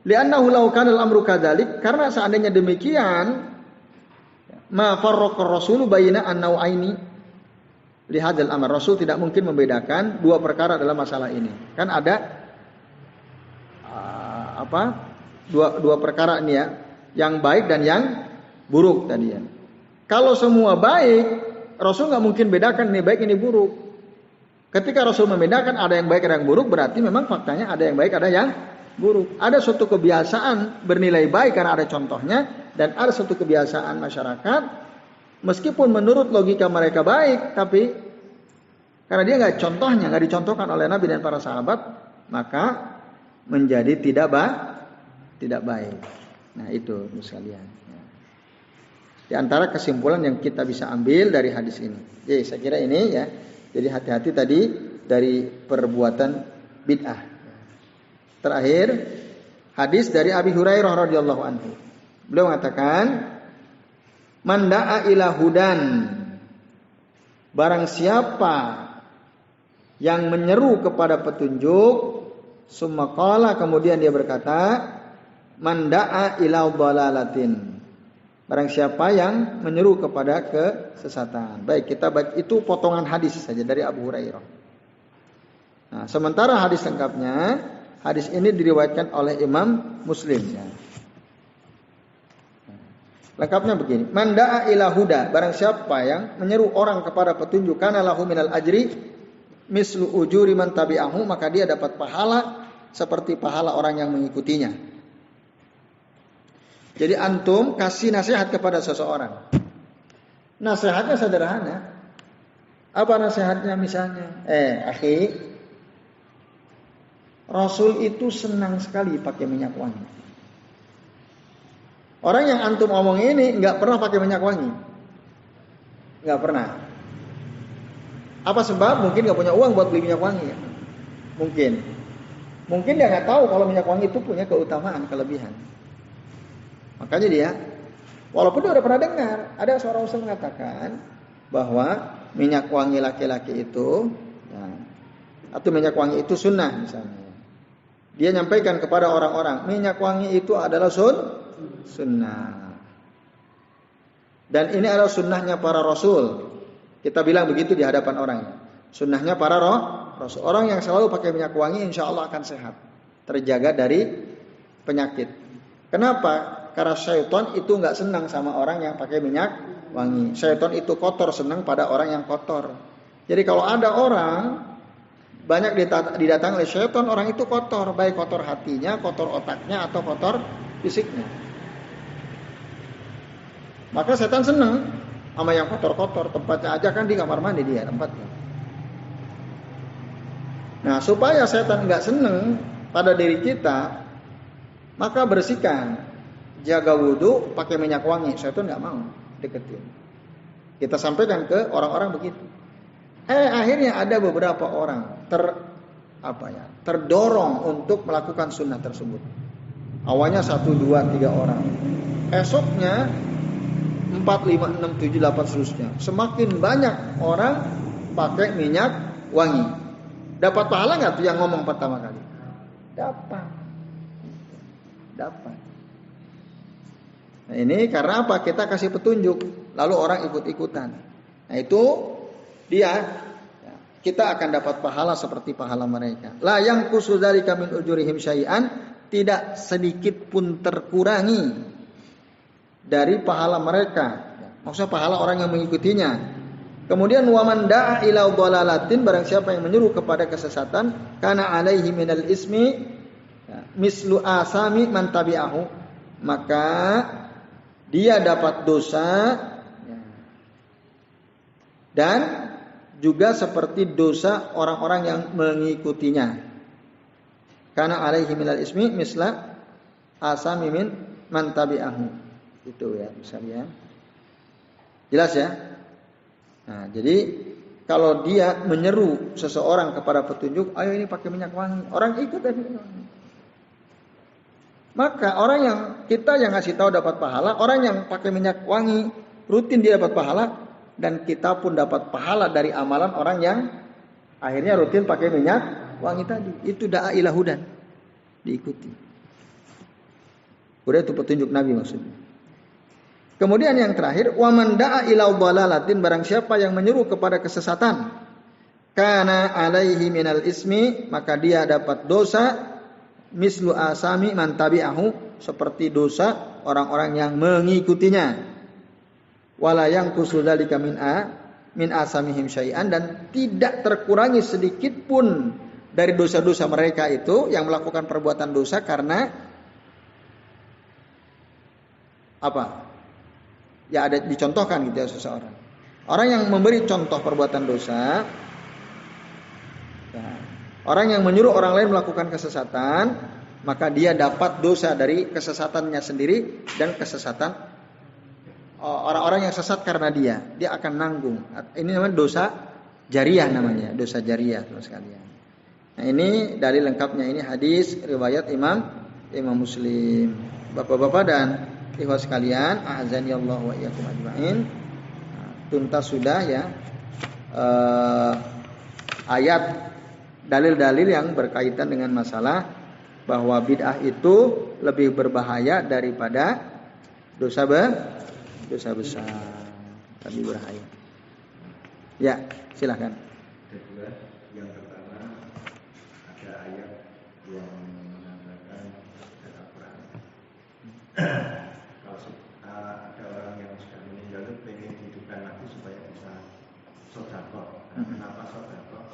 Li'annahu law kana al-amru kadzalik, karena seandainya demikian ma farraqa ar-rasulu baina an-nau'aini li hadzal amr, Rasul tidak mungkin membedakan dua perkara dalam masalah ini. Kan ada dua perkara ini ya, yang baik dan yang buruk tadi ya. Kalau semua baik, Rasul nggak mungkin bedakan ini baik ini buruk. Ketika Rasul membedakan ada yang baik ada yang buruk, berarti memang faktanya ada yang baik ada yang buruk. Ada suatu kebiasaan bernilai baik karena ada contohnya, dan ada suatu kebiasaan masyarakat meskipun menurut logika mereka baik, tapi karena dia nggak contohnya, nggak dicontohkan oleh Nabi dan para sahabat, maka menjadi tidak baik. Nah itu sekalian. Di antara kesimpulan yang kita bisa ambil dari hadis ini. Jadi saya kira ini ya. Jadi hati-hati tadi dari perbuatan bid'ah. Terakhir hadis dari Abi Hurairah radhiyallahu anhu. Beliau mengatakan, "Man da'a ila hudan." Barang siapa yang menyeru kepada petunjuk, summa qala, kemudian dia berkata, "Man da'a ila dhalalatin." Barang siapa yang menyeru kepada kesesatan. Baik, kita baca itu potongan hadis saja dari Abu Hurairah. Nah, sementara hadis lengkapnya, hadis ini diriwayatkan oleh Imam Muslim. Ya. Lengkapnya begini. Man da'a ila huda, barang siapa yang menyeru orang kepada petunjuk, kana lahu minal ajri mislu ujuri man tabi'ahu, maka dia dapat pahala seperti pahala orang yang mengikutinya. Jadi antum kasih nasihat kepada seseorang. Nasihatnya sederhana. Apa nasihatnya misalnya? Akhi, Rasul itu senang sekali pakai minyak wangi. Orang yang antum omong ini nggak pernah pakai minyak wangi. Nggak pernah. Apa sebab? Mungkin nggak punya uang buat beli minyak wangi. Mungkin dia nggak tahu kalau minyak wangi itu punya keutamaan, kelebihan. Makanya dia, walaupun dia udah pernah dengar, ada seorang ustaz mengatakan bahwa minyak wangi laki-laki itu, ya, atau minyak wangi itu sunnah misalnya. Dia nyampaikan kepada orang-orang, minyak wangi itu adalah sunnah. Dan ini adalah sunnahnya para rasul. Kita bilang begitu di hadapan orang. Sunnahnya para rasul. Orang yang selalu pakai minyak wangi insya Allah akan sehat, terjaga dari penyakit. Kenapa? Karena syaitan itu nggak senang sama orang yang pakai minyak wangi. Syaitan itu kotor, senang pada orang yang kotor. Jadi kalau ada orang banyak didatangi oleh syaitan, orang itu kotor, baik kotor hatinya, kotor otaknya, atau kotor fisiknya. Maka setan senang sama yang kotor-kotor. Tempatnya aja kan di kamar mandi dia tempatnya. Nah, supaya setan nggak senang pada diri kita, maka bersihkan. Jaga wudhu, pakai minyak wangi. Syaitan nggak mau deketin. Kita sampaikan ke orang-orang begitu. Akhirnya ada beberapa orang terdorong untuk melakukan sunnah tersebut. Awalnya 1, 2, 3 orang. Esoknya 4, 5, 6, 7, 8 seterusnya. Semakin banyak orang pakai minyak wangi. Dapat pahala nggak tuh yang ngomong pertama kali? Dapat. Nah, ini karena apa? Kita kasih petunjuk, lalu orang ikut-ikutan. Nah itu dia, kita akan dapat pahala seperti pahala mereka. La yang kusu dari min ujurihim syai'an, tidak sedikit pun terkurangi dari pahala mereka. Maksudnya pahala orang yang mengikutinya. Kemudian waman da'a ila dhalalatin, barang siapa yang menyuruh kepada kesesatan, kana alaihi minal ismi mislu asami man tabi'ahu, maka dia dapat dosa dan juga seperti dosa orang-orang yang mengikutinya. Karena alaihi minal ismi misla asami min man tabi'ahu. Itu ya misalnya. Jelas ya? Nah, jadi kalau dia menyeru seseorang kepada petunjuk, ayo ini pakai minyak wangi, orang ikut ya minyak wangi. Maka orang yang kita yang ngasih tahu dapat pahala, orang yang pakai minyak wangi rutin dia dapat pahala, dan kita pun dapat pahala dari amalan orang yang akhirnya rutin pakai minyak wangi tadi. Itu da'a ila hudan, diikuti. Udah itu petunjuk Nabi maksudnya. Kemudian yang terakhir, wa man da'a ila dhalalatin, barang siapa yang menyeru kepada kesesatan, kana alaihi minal ismi, maka dia dapat dosa mislu asami man tabi'ahu, seperti dosa orang-orang yang mengikutinya. Wala yanqusu dzalika min asamihim syai'an, dan tidak terkurangi sedikit pun dari dosa-dosa mereka itu yang melakukan perbuatan dosa karena apa? Ya ada dicontohkan gitu ya seseorang. Orang yang memberi contoh perbuatan dosa, orang yang menyuruh orang lain melakukan kesesatan, maka dia dapat dosa dari kesesatannya sendiri dan kesesatan orang-orang yang sesat karena dia akan nanggung. Ini namanya dosa jariyah namanya, dosa jariyah terus sekalian. Nah, ini dalil lengkapnya, ini hadis riwayat Imam Muslim. Bapak-bapak dan ikhwas sekalian, a'azani Allah wa iyyakum ajmain. Tuntas sudah ya ayat dalil-dalil yang berkaitan dengan masalah bahwa bid'ah itu lebih berbahaya daripada dosa besar, lebih berbahaya. Ya, silahkan. Yang pertama ada ayat yang mengatakan kata Quran. Kalau ada orang yang sudah meninggal itu pengen dihidupkan lagi supaya bisa sedekah. Kenapa sedekah?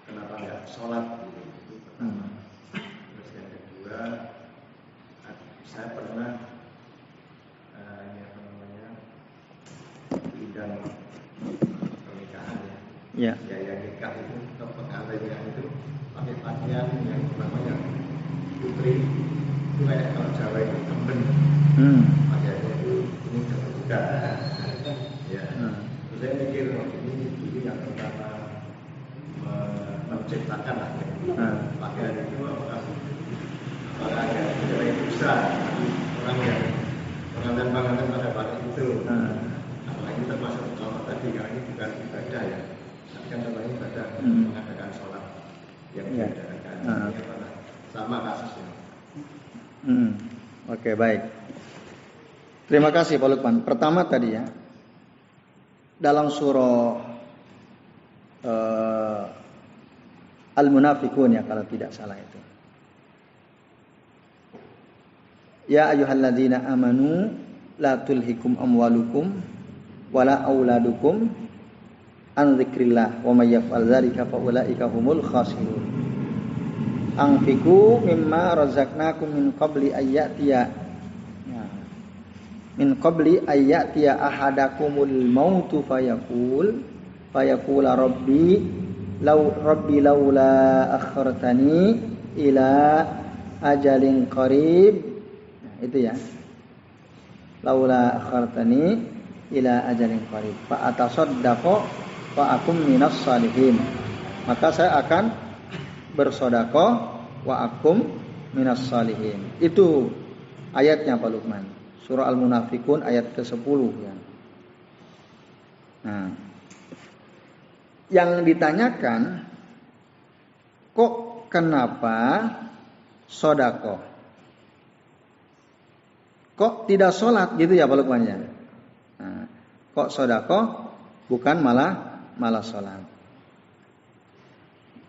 Kenapa enggak sholat gitu? Itu pertama. Terus yang kedua, saya pernah undang pernikahan ya. Yang nikah itu atau pengantinnya itu pakai pakaian yang namanya putri. Itu kayak kalau Jawa itu temben. Pakaiannya itu ini terbuka. Ya. Terus saya mikir ini yang pertama menciptakan lah pakaian itu apakah ada yang bisa orang yang pengantin pada pakai itu apakah ini termasuk sholat tadi, karena ini bukan ibadah ya, tapi kan namanya ibadah mengadakan sholat yang diadakan sama kasusnya. Oke, baik. Terima kasih Pak Lukman. Pertama tadi ya, dalam surah Al-Munafiqun ya kalau tidak salah itu. Ya ayyuhalladzina amanu la tulhikum amwalukum wala auladukum an dzikrillah wa may yaf'al dzalika fa ulaika humul khasirun. Anfiqu mimma razaqnakum min qabli ayyatiya ahadakumul mautu fayaqula rabbi laula akhartani ila ajalin qarib. Nah, itu ya. Laula akhartani ila ajalin qarib fa atasaddaqu fa akum minas salihin. Maka saya akan bersedekah wa akum minas salihin. Itu ayatnya Pak Lukman. Surah Al-Munafiqun ayat ke-10 ya. Nah, yang ditanyakan, kok kenapa sedekah? Kok tidak sholat gitu ya Pak Lukman ya? Nah, kok sedekah bukan malah sholat?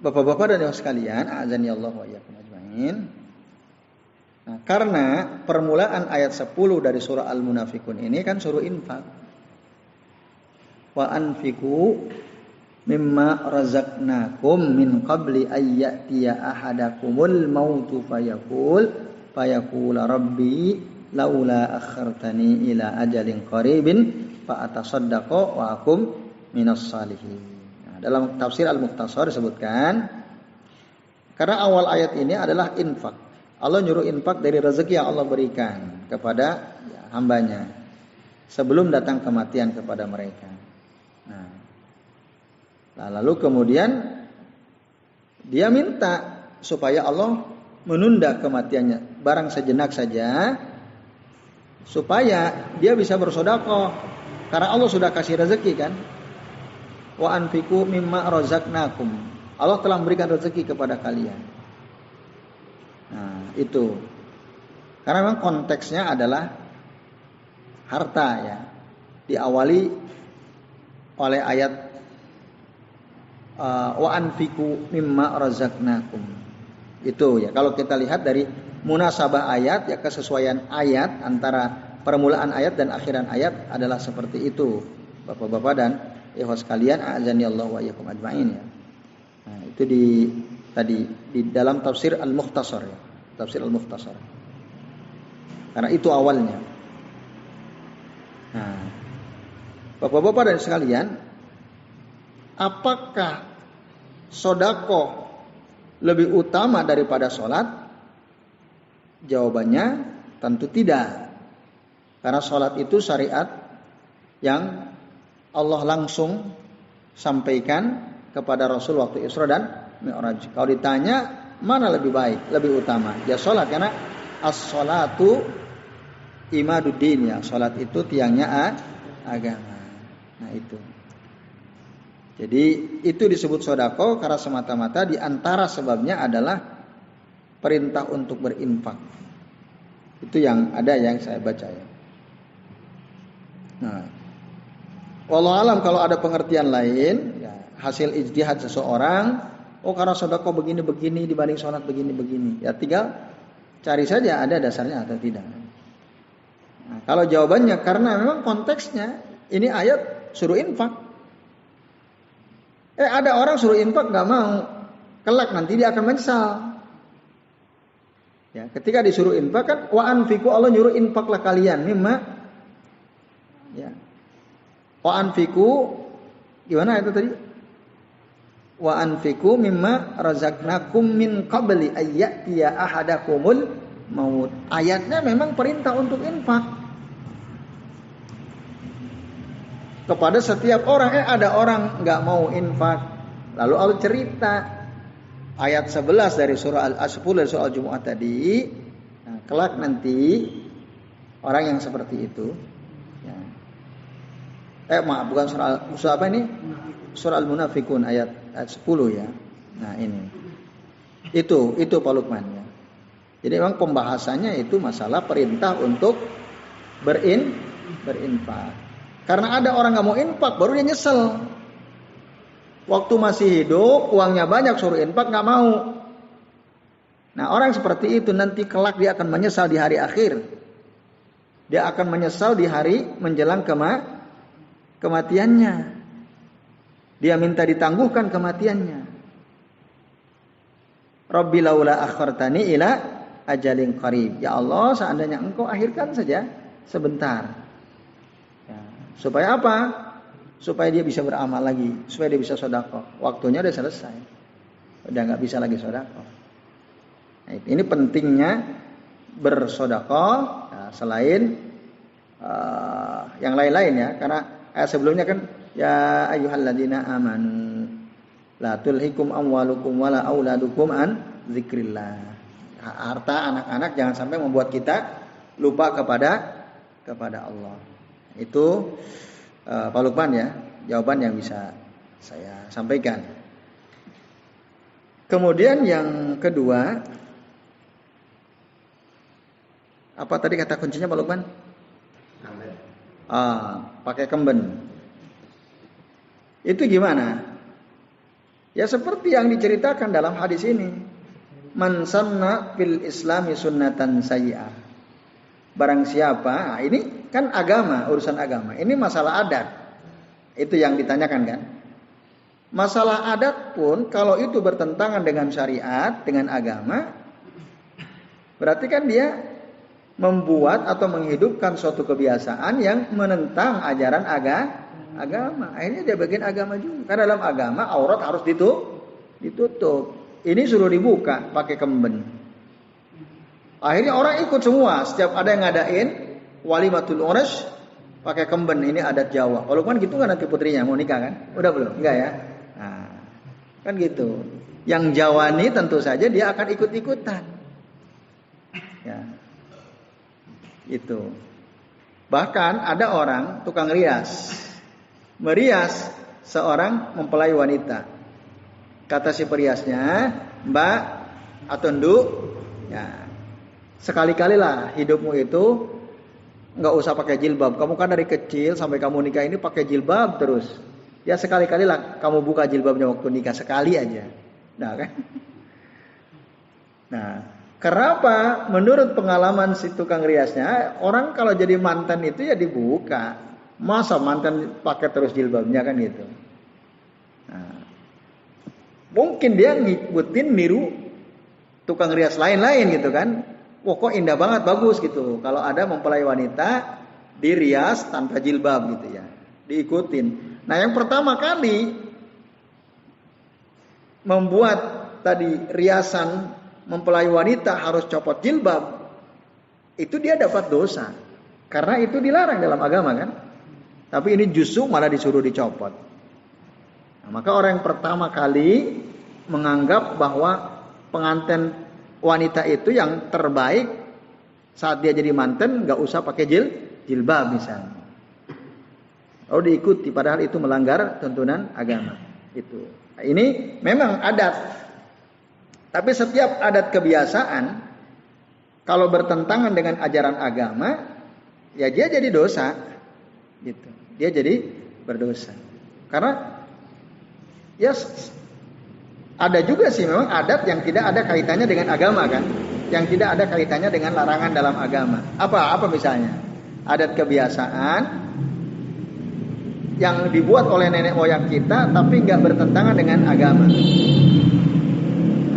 Bapak-bapak dan ibu sekalian, azani Allah wa iyyakum ajmain. Nah, karena permulaan ayat 10 dari surah Al-Munafiqun ini kan suruh infak. Wa anfiqu mimma razaqnakum min qabli ayyatiya ahadakumul mautu fayaqula rabbi laula akhartani ila ajalin qaribin fa atasaddaqu wa akum minas salihin. Nah, dalam tafsir Al-Mukhtasar disebutkan karena awal ayat ini adalah infak. Allah nyuruh infak dari rezeki yang Allah berikan kepada hambanya sebelum datang kematian kepada mereka. Nah, Nah, lalu kemudian dia minta supaya Allah menunda kematiannya barang sejenak saja supaya dia bisa bersedekah karena Allah sudah kasih rezeki kan. Wa anfiqu mimma razaqnakum. Allah telah memberikan rezeki kepada kalian. Nah, itu. Karena memang konteksnya adalah harta ya. Diawali oleh ayat wa anfiqu mimma razaqnakum. Itu ya. Kalau kita lihat dari munasabah ayat ya, kesesuaian ayat antara permulaan ayat dan akhiran ayat adalah seperti itu. Bapak-bapak dan ikhwas sekalian, a'azani Allah wa iyyakum ajma'in ya. Nah, itu di dalam tafsir Al-Mukhtasar ya. Tafsir Al-Mukhtasar. Karena itu awalnya. Nah, bapak-bapak dan sekalian, apakah sedekah lebih utama daripada sholat? Jawabannya tentu tidak. Karena sholat itu syariat yang Allah langsung sampaikan kepada Rasul waktu Isra dan Mi'raj. Kalau ditanya mana lebih baik, lebih utama? Ya sholat, karena as-sholatu imaduddin ya. Sholat itu tiangnya agama. Nah itu. Jadi itu disebut sedekah karena semata-mata di antara sebabnya adalah perintah untuk berinfak. Itu yang ada yang saya baca ya. Nah, wallahu alam kalau ada pengertian lain, ya, hasil ijtihad seseorang, oh karena sedekah begini-begini dibanding sholat begini-begini. Ya tinggal cari saja ada dasarnya atau tidak. Nah, kalau jawabannya karena memang konteksnya ini ayat suruh infak. Ada orang suruh infak nggak mau, kelak nanti dia akan menyesal. Ya, ketika disuruh infak kan wa anfiqu, Allah nyuruh infaklah kalian mimma. Ya. Wa anfiqu gimana itu tadi? Wa anfiqu mimma razaqnakum min qabli ayyatiya ahadakumul maut. Ayatnya memang perintah untuk infak. Kepada setiap orang, ada orang nggak mau infak. Lalu Allah cerita ayat 11 dari surah Al-10 dari surah Al-Jumu'ah tadi. Nah, kelak nanti orang yang seperti itu. Ya. Bukan surah apa ini? Surah Al-Munafikun ayat 10 ya. Nah ini. Itu Pak Lukman ya. Jadi memang pembahasannya itu masalah perintah untuk berinfak. Karena ada orang nggak mau infak, baru dia nyesel. Waktu masih hidup, uangnya banyak, suruh infak nggak mau. Nah orang seperti itu nanti kelak dia akan menyesal di hari akhir. Dia akan menyesal di hari menjelang kematiannya. Dia minta ditangguhkan kematiannya. Rabbi laula akhartani ila ajalin qarib. Ya Allah, seandainya engkau akhirkan saja sebentar. Supaya apa? Supaya dia bisa beramal lagi, supaya dia bisa sedekah. Waktunya udah selesai, udah nggak bisa lagi sedekah. Nah, ini pentingnya bersedekah ya, selain yang lain-lain ya. Karena ayat sebelumnya kan ya ayyuhalladzina amanu la tulhikum amwalukum wala auladukum an dzikrillah. Harta anak-anak jangan sampai membuat kita lupa kepada Allah. Itu Pak Lukman ya, jawaban yang bisa saya sampaikan. Kemudian yang kedua, apa tadi kata kuncinya Pak Lukman? Pakai kemben. Itu gimana? Ya seperti yang diceritakan dalam hadis ini. Man sanna fil islami sunnatan sayyi'ah. Barang siapa, nah ini kan agama, urusan agama. Ini masalah adat. Itu yang ditanyakan kan. Masalah adat pun kalau itu bertentangan dengan syariat, dengan agama, berarti kan dia membuat atau menghidupkan suatu kebiasaan yang menentang ajaran agama. Akhirnya dia bagian agama juga. Karena dalam agama aurat harus ditutup. Ini suruh dibuka pakai kemben. Akhirnya orang ikut semua. Setiap ada yang ngadain walimatul urash pakai kemben. Ini adat Jawa. Walaupun gitu kan nanti putrinya mau nikah kan? Udah belum? Enggak ya? Nah, Kan gitu. Yang jawani tentu saja dia akan ikut-ikutan. Ya. Itu. Bahkan ada orang tukang rias. Merias seorang mempelai wanita. Kata si periasnya, "Mbak atau Nduk, ya, sekali-kalilah hidupmu itu nggak usah pakai jilbab. Kamu kan dari kecil sampai kamu nikah ini pakai jilbab terus. Ya sekali-kalilah kamu buka jilbabnya waktu nikah, sekali aja." Nah kan? Nah, kenapa? Menurut pengalaman si tukang riasnya, orang kalau jadi mantan itu ya dibuka. Masa mantan pakai terus jilbabnya kan gitu. Nah, mungkin dia ngikutin niru tukang rias lain-lain gitu kan. Wah kok indah banget, bagus gitu. Kalau ada mempelai wanita dirias tanpa jilbab gitu ya. Diikutin. Nah yang pertama kali membuat tadi riasan mempelai wanita harus copot jilbab, itu dia dapat dosa. Karena itu dilarang dalam agama kan. Tapi ini justru malah disuruh dicopot. Nah, maka orang yang pertama kali menganggap bahwa pengantin wanita itu yang terbaik saat dia jadi manten gak usah pakai jilbab misalnya. Oh diikuti padahal itu melanggar tuntunan agama. Itu. Nah, ini memang adat. Tapi setiap adat kebiasaan kalau bertentangan dengan ajaran agama, ya dia jadi dosa. Gitu. Dia jadi berdosa. Karena ya ada juga sih memang adat yang tidak ada kaitannya dengan agama kan. Yang tidak ada kaitannya dengan larangan dalam agama. Apa misalnya? Adat kebiasaan yang dibuat oleh nenek moyang kita tapi nggak bertentangan dengan agama.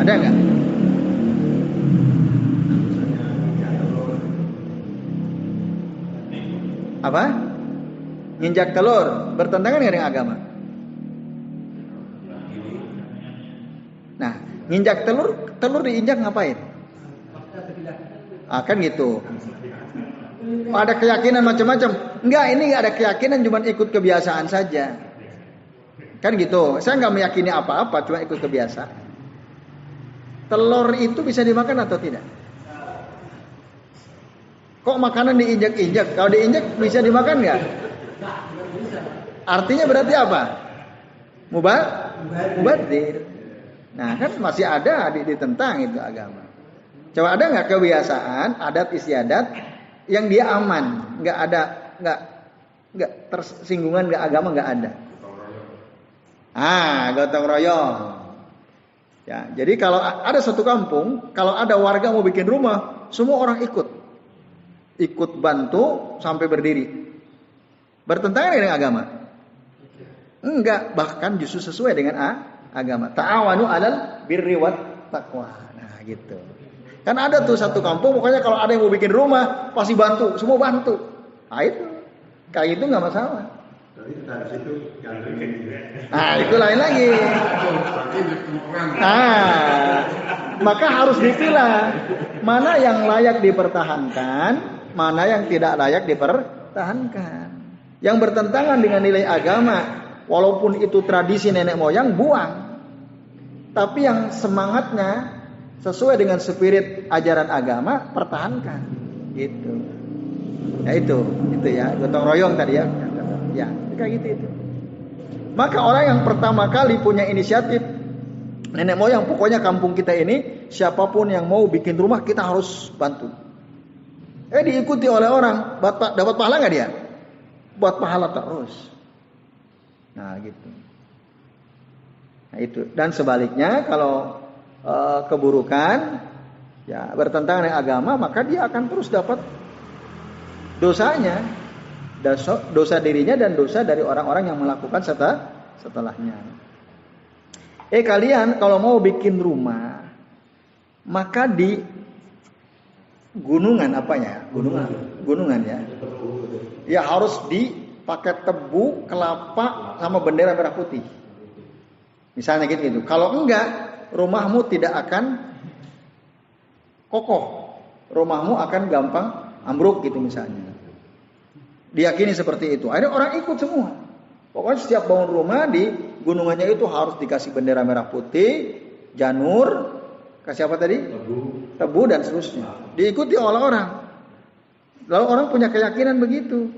Ada nggak? Apa? Nginjak telur bertentangan dengan agama. Nah, nginjak telur diinjak ngapain? Kan gitu. Ada keyakinan macam-macam. Enggak, ini enggak ada keyakinan, cuma ikut kebiasaan saja. Kan gitu. Saya enggak meyakini apa-apa, cuma ikut kebiasaan. Telur itu bisa dimakan atau tidak? Kok makanan diinjak-injak? Kalau diinjak bisa dimakan enggak? Artinya berarti apa? Mubadir. Nah, kan masih ada ditentang itu agama. Coba ada enggak kebiasaan, adat istiadat yang dia aman, nggak tersinggungan, nggak agama, nggak ada. Gotong royong. Ya, jadi kalau ada satu kampung, kalau ada warga mau bikin rumah, semua orang ikut bantu sampai berdiri. Bertentangan dengan agama? Enggak, bahkan justru sesuai dengan agama. Ta'awanu 'alal birri wat taqwa. Nah, gitu. Kan ada tuh satu kampung, pokoknya kalau ada yang mau bikin rumah, pasti bantu, semua bantu. Nah itu, kayak itu nggak masalah. Nah itu lain lagi. Maka harus dipilah mana yang layak dipertahankan, mana yang tidak layak dipertahankan. Yang bertentangan dengan nilai agama, walaupun itu tradisi nenek moyang, buang. Tapi yang semangatnya sesuai dengan spirit ajaran agama, pertahankan. Gitu. Ya itu ya, gotong royong tadi ya. Ya, kayak gitu itu. Maka orang yang pertama kali punya inisiatif, nenek moyang, pokoknya kampung kita ini siapapun yang mau bikin rumah kita harus bantu. Diikuti oleh orang, dapat pahala nggak dia? Buat pahala terus. Nah, gitu. Nah, itu. Dan sebaliknya kalau keburukan ya bertentangan dengan agama, maka dia akan terus dapat dosanya, dosa dirinya dan dosa dari orang-orang yang melakukan setelahnya. Kalian kalau mau bikin rumah, maka di gunungan gunungan ya. Ya harus dipakai tebu, kelapa sama bendera merah putih. Misalnya gitu. Kalau enggak, rumahmu tidak akan kokoh. Rumahmu akan gampang ambruk gitu misalnya. Diyakini seperti itu. Akhirnya orang ikut semua. Pokoknya setiap bangun rumah di gunungannya itu harus dikasih bendera merah putih, janur, kasih apa tadi? Tebu dan seterusnya. Diikuti oleh orang. Lalu orang punya keyakinan begitu.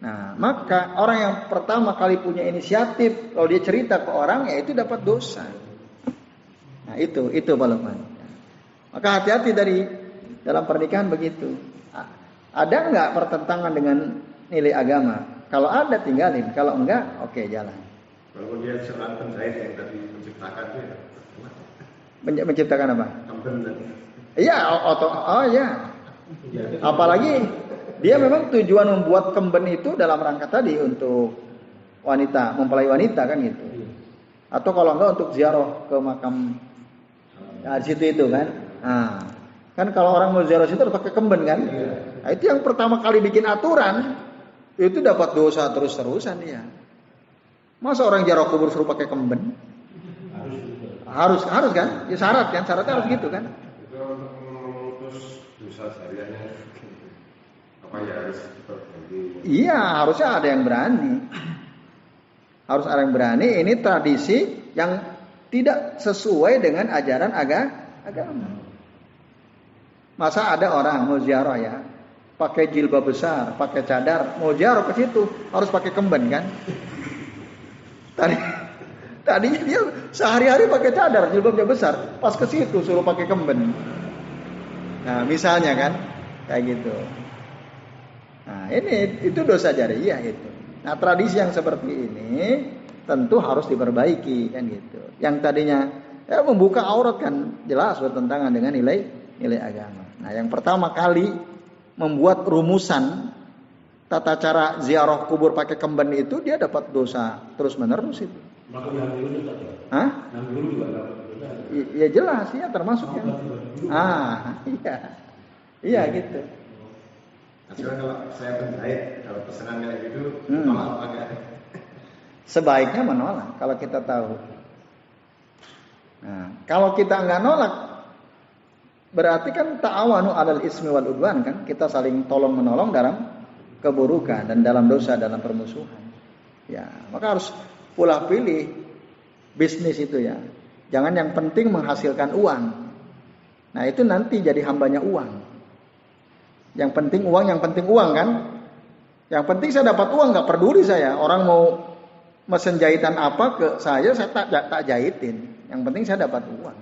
Nah, maka orang yang pertama kali punya inisiatif, kalau dia cerita ke orang, ya itu dapat dosa. Nah, itu Pak Lukman. Maka hati-hati dalam pernikahan begitu. Ada nggak pertentangan dengan nilai agama? Kalau ada tinggalin, kalau enggak, oke jalan. Kalau dia seorang penjahit yang tadi menciptakan itu ya. Menciptakan apa? Kamben tadi. Iya, ya. Apalagi dia memang tujuan membuat kemben itu dalam rangka tadi untuk wanita, mempelai wanita kan gitu. Atau kalau enggak untuk ziarah ke makam di situ itu kan. Nah, kan kalau orang mau ziarah situ harus pakai kemben kan. Nah, itu yang pertama kali bikin aturan itu dapat dosa terus-terusan dia. Masa orang ziarah kubur suruh pakai kemben? Harus kan? Ya syaratnya harus gitu kan. Itu untuk memutus dosa hariannya. Apa ya harus berganti? Iya, harusnya ada yang berani. Harus ada yang berani. Ini tradisi yang tidak sesuai dengan ajaran agama. Masa ada orang mau ziarah ya, pakai jilbab besar, pakai cadar, mau ziarah ke situ harus pakai kemben kan? Tadinya dia sehari-hari pakai cadar, jilbabnya besar, pas ke situ suruh pakai kemben. Nah, misalnya kan kayak gitu. Nah, itu dosa jariyah itu. Nah, tradisi yang seperti ini tentu harus diperbaiki kan gitu. Yang tadinya membuka aurat kan jelas bertentangan dengan nilai agama. Nah, yang pertama kali membuat rumusan tata cara ziarah kubur pakai kemben itu dia dapat dosa terus-menerus itu. Hah? Ya jelas ya termasuk ya. Iya. Iya gitu. Hasilnya kalau saya penjahit, kalau pesanan kayak gitu, nolak apa enggak? Sebaiknya menolak kalau kita tahu. Nah, kalau kita nggak nolak, berarti kan ta'awanu 'alal ismi wal udwan kan, kita saling tolong menolong dalam keburukan dan dalam dosa, dalam permusuhan. Ya, maka harus pula pilih bisnis itu ya. Jangan yang penting menghasilkan uang. Nah, itu nanti jadi hambanya uang. Yang penting uang kan. Yang penting saya dapat uang, nggak peduli saya. Orang mau mesen jahitan apa ke saya tak jahitin. Yang penting saya dapat uang.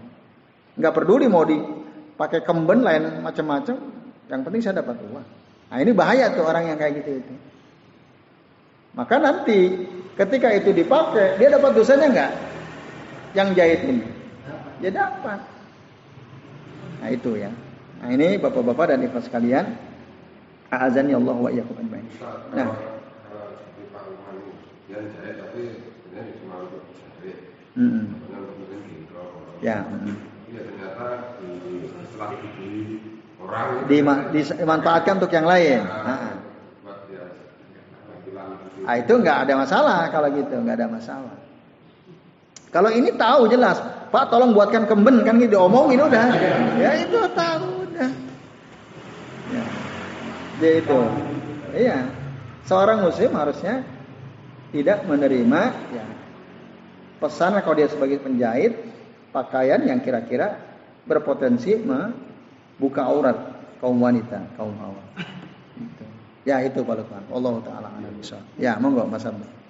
Nggak peduli mau dipakai kemben lain macam-macam. Yang penting saya dapat uang. Nah, ini bahaya tuh orang yang kayak gitu itu. Maka nanti ketika itu dipakai, dia dapat dosanya nggak? Yang jahit ini, dia dapat. Nah itu ya. Nah ini bapak-bapak dan ibu sekalian, a'azani Allah wa iyyakum ajmain. Nah, seperti Pak Umar dia jahit tapi sebenarnya cuma untuk jahit. Ya. Iya ternyata setelah dibeli orang dimanfaatkan untuk yang lain. Nah, itu nggak ada masalah kalau gitu, nggak ada masalah. Kalau ini tahu jelas, Pak tolong buatkan kemben kan gitu, diomongin udah. Ya itu tahu udah. Ya. Jadi itu. Iya. Seorang muslim harusnya tidak menerima ya pesan kalau dia sebagai penjahit pakaian yang kira-kira berpotensi membuka aurat kaum wanita, kaum hawa. Gitu. Ya itu Pak Lukman. Allah taala alam bisa. Ya, monggo Mas Abdul.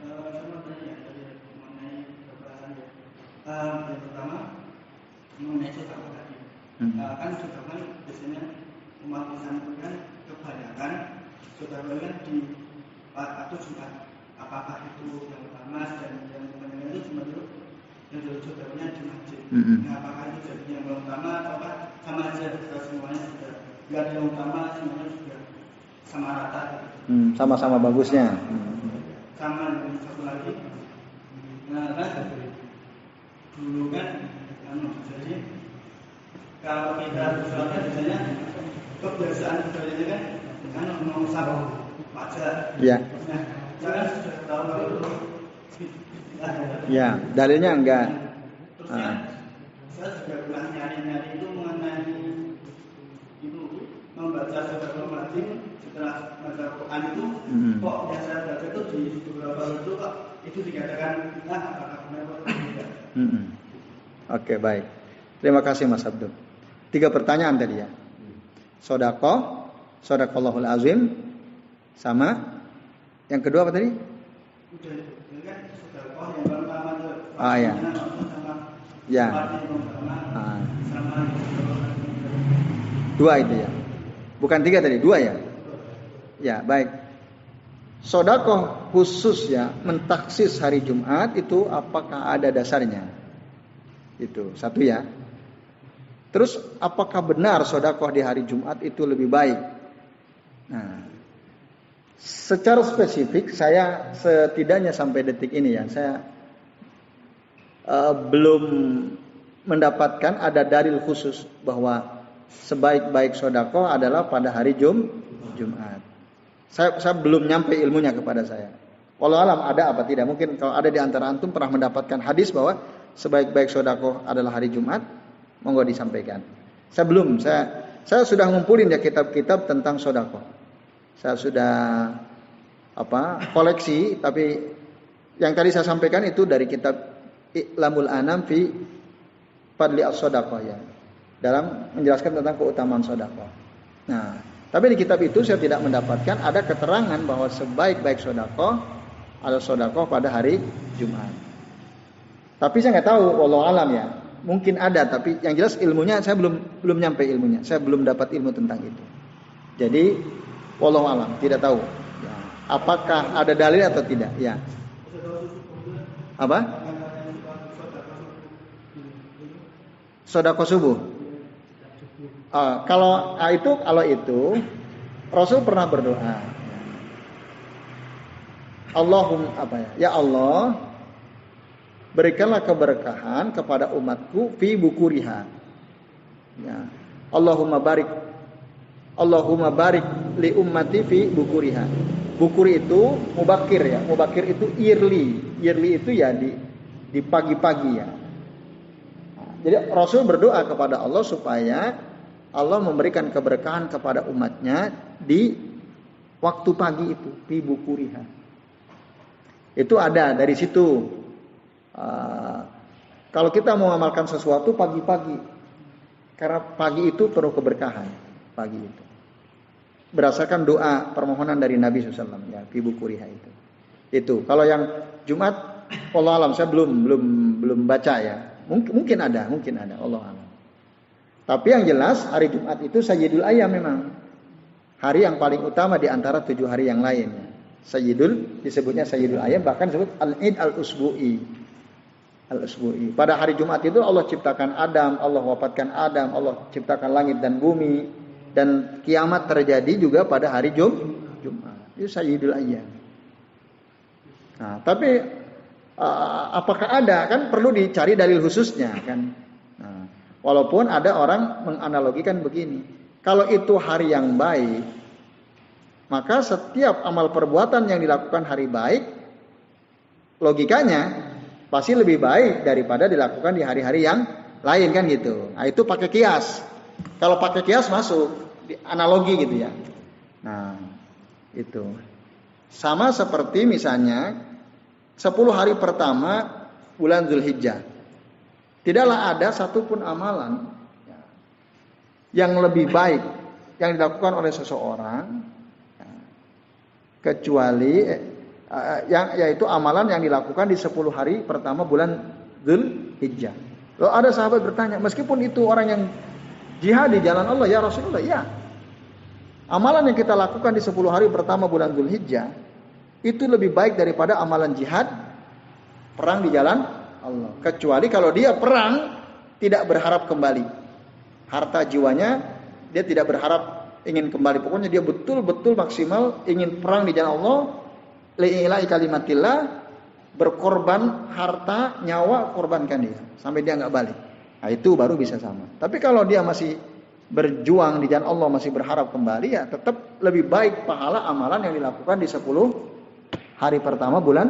Yang pertama mengenai sutra tadi. Kan sutra kan biasanya umat Islam itu kan kebanyakan sutra kan di atau Jumat. Apakah itu yang pertama dan yang kebanyakan itu cuma dulu yang sutranya di masjid. Nah, apakah itu jadi yang utama atau sama aja semuanya sudah nggak ada yang utama, semuanya sudah sama rata. Sama-sama bagusnya. Sama dengan satu lagi. Nah, dulu kan, jadi kalau kita sholat biasanya kebiasaan budayanya kan mengusap wajah. Ya. Nah, jangan sudah tahu itu. Ya, dalilnya enggak. Terusnya, saya juga pernah nyari-nyari itu mengenai itu membaca surat Al-Matin setelah membaca Quran itu, kok yang saya baca itu di beberapa itu kok itu dikatakan bid'ah, apakah benar atau tidak? Oke, baik. Terima kasih Mas Abdul. 3 pertanyaan tadi ya. Sedekah, sedekallahul azim, sama yang kedua apa tadi? Udah itu. Kan sedekah yang pertama itu. Ya. Ya. Sama 2 itu ya. Bukan 3 tadi, 2 ya. Ya, baik. Sedekah khusus ya, mentaksis hari Jumat itu apakah ada dasarnya? Itu 1 ya. Terus apakah benar sedekah di hari Jumat itu lebih baik? Nah, secara spesifik saya setidaknya sampai detik ini ya, saya belum mendapatkan ada dalil khusus bahwa sebaik-baik sedekah adalah pada hari Jumat. Saya belum nyampe ilmunya kepada saya. Wallahu alam ada apa tidak? Mungkin kalau ada di antara antum pernah mendapatkan hadis bahwa sebaik-baik sedekah adalah hari Jumat, monggo disampaikan. Saya belum. Saya sudah ngumpulin ya kitab-kitab tentang sedekah. Saya sudah koleksi, tapi yang tadi saya sampaikan itu dari kitab I'lamul Anam fi Fadli as-Shadaqah ya. Dalam menjelaskan tentang keutamaan sedekah. Nah, tapi di kitab itu saya tidak mendapatkan ada keterangan bahwa sebaik-baik sedekah adalah sedekah pada hari Jumat. Tapi saya nggak tahu, wallahu alam ya. Mungkin ada, tapi yang jelas ilmunya saya belum nyampe ilmunya. Saya belum dapat ilmu tentang itu. Jadi wallahu alam, tidak tahu. Ya. Apakah ada dalil atau tidak? Ya. Apa? Sedekah subuh. Kalau itu Rasul pernah berdoa. Ya Allah, berikanlah keberkahan kepada umatku fi bukuriha. Ya. Allahumma barik li ummati fi bukuriha. Bukuri itu mubakir ya. Mubakir itu yearly. Yearly itu ya di pagi-pagi ya. Jadi Rasul berdoa kepada Allah supaya Allah memberikan keberkahan kepada umatnya di waktu pagi itu, fi bukuriha. Itu ada dari situ. Kalau kita mau amalkan sesuatu pagi-pagi, karena pagi itu penuh keberkahan, pagi itu. Berdasarkan doa permohonan dari Nabi SAW, ya, fi bukuriha itu. Itu. Kalau yang Jumat, Allah alam, saya belum baca ya. Mungkin ada, Allah alam. Tapi yang jelas hari Jumat itu Sayyidul Ayyam memang. Hari yang paling utama di antara 7 hari yang lain. Disebutnya Sayyidul Ayyam, bahkan disebut Al-Id Al-Usbu'i. Al-Usbu'i. Pada hari Jumat itu Allah ciptakan Adam, Allah wafatkan Adam, Allah ciptakan langit dan bumi, dan kiamat terjadi juga pada hari Jumat. Itu Sayyidul Ayyam. Nah, tapi apakah ada? Kan perlu dicari dalil khususnya kan. Walaupun ada orang menganalogikan begini. Kalau itu hari yang baik, maka setiap amal perbuatan yang dilakukan hari baik, logikanya pasti lebih baik daripada dilakukan di hari-hari yang lain kan gitu. Nah itu pakai kias. Kalau pakai kias masuk, analogi gitu ya. Nah itu. Sama seperti misalnya 10 hari pertama bulan Zulhijjah. Tidaklah ada satupun amalan yang lebih baik yang dilakukan oleh seseorang kecuali yaitu amalan yang dilakukan di 10 hari pertama bulan Dzulhijjah. Lalu ada sahabat bertanya, meskipun itu orang yang jihad di jalan Allah, ya Rasulullah, ya. Amalan yang kita lakukan di 10 hari pertama bulan Dzulhijjah itu lebih baik daripada amalan jihad perang di jalan Allah. Kecuali kalau dia perang tidak berharap kembali. Harta jiwanya dia tidak berharap ingin kembali. Pokoknya dia betul-betul maksimal ingin perang di jalan Allah. Li'ila'i kalimatillah, berkorban harta, nyawa, korbankan dia sampai dia enggak balik. Nah, itu baru bisa sama. Tapi kalau dia masih berjuang di jalan Allah, masih berharap kembali, ya tetap lebih baik pahala amalan yang dilakukan di 10 hari pertama bulan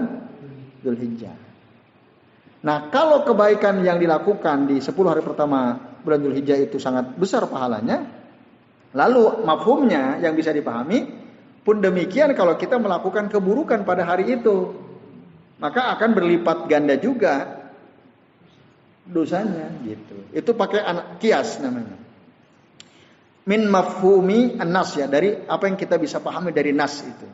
Dzulhijjah. Nah, kalau kebaikan yang dilakukan di 10 hari pertama bulan Dzulhijjah itu sangat besar pahalanya, lalu mafhumnya yang bisa dipahami pun demikian kalau kita melakukan keburukan pada hari itu. maka akan berlipat ganda juga dosanya gitu. Itu pakai kias namanya. Min mafhumi an-nas ya, dari apa yang kita bisa pahami dari nas itu.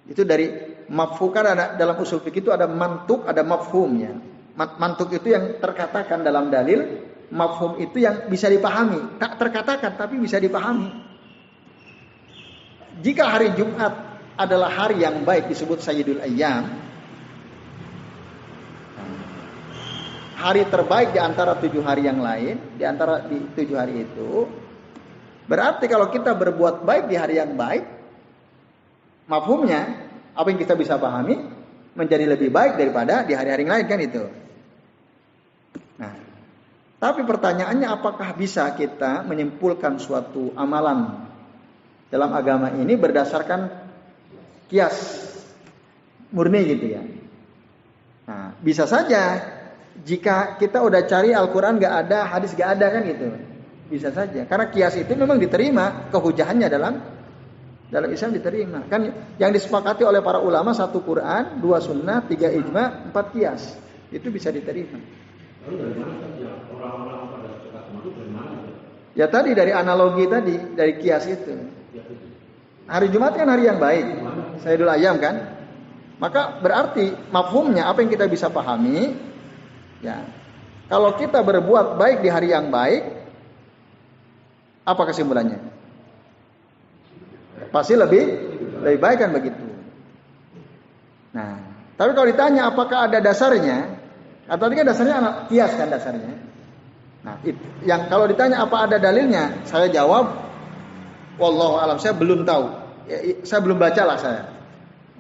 Itu dari mafhum, kan ada dalam usul fikih itu ada mantuk, ada mafhumnya. Mantuk itu yang terkatakan dalam dalil, mafhum itu yang bisa dipahami, tak terkatakan tapi bisa dipahami. Jika hari Jumat adalah hari yang baik disebut Sayyidul Ayyam, hari terbaik di antara 7 hari yang lain, di antara 7 hari itu, berarti kalau kita berbuat baik di hari yang baik, mafhumnya apa yang kita bisa pahami menjadi lebih baik daripada di hari-hari yang lain, kan itu. Nah, tapi pertanyaannya apakah bisa kita menyimpulkan suatu amalan dalam agama ini berdasarkan kias murni gitu ya? Nah, bisa saja jika kita udah cari Al-Quran gak ada, hadis gak ada, kan gitu. Bisa saja, karena kias itu memang diterima, kehujahannya dalam Islam diterima. Kan yang disepakati oleh para ulama 1 Quran, 2 sunnah, 3 ijma, 4 kias. Itu bisa diterima. Lalu dari mana saja orang-orang pada sekat itu dari mana? Ya tadi dari analogi tadi, dari kias itu. Hari Jumat kan hari yang baik, Sayyidul Ayyam kan. Maka berarti mafhumnya apa yang kita bisa pahami, ya. Kalau kita berbuat baik di hari yang baik, apa kesimpulannya? Pasti lebih baik kan begitu. Nah, tapi kalau ditanya apakah ada dasarnya, atau tadi kan dasarnya kias kan dasarnya. Nah, yang kalau ditanya apa ada dalilnya, saya jawab, wallahu alam, saya belum tahu. Saya belum baca lah saya.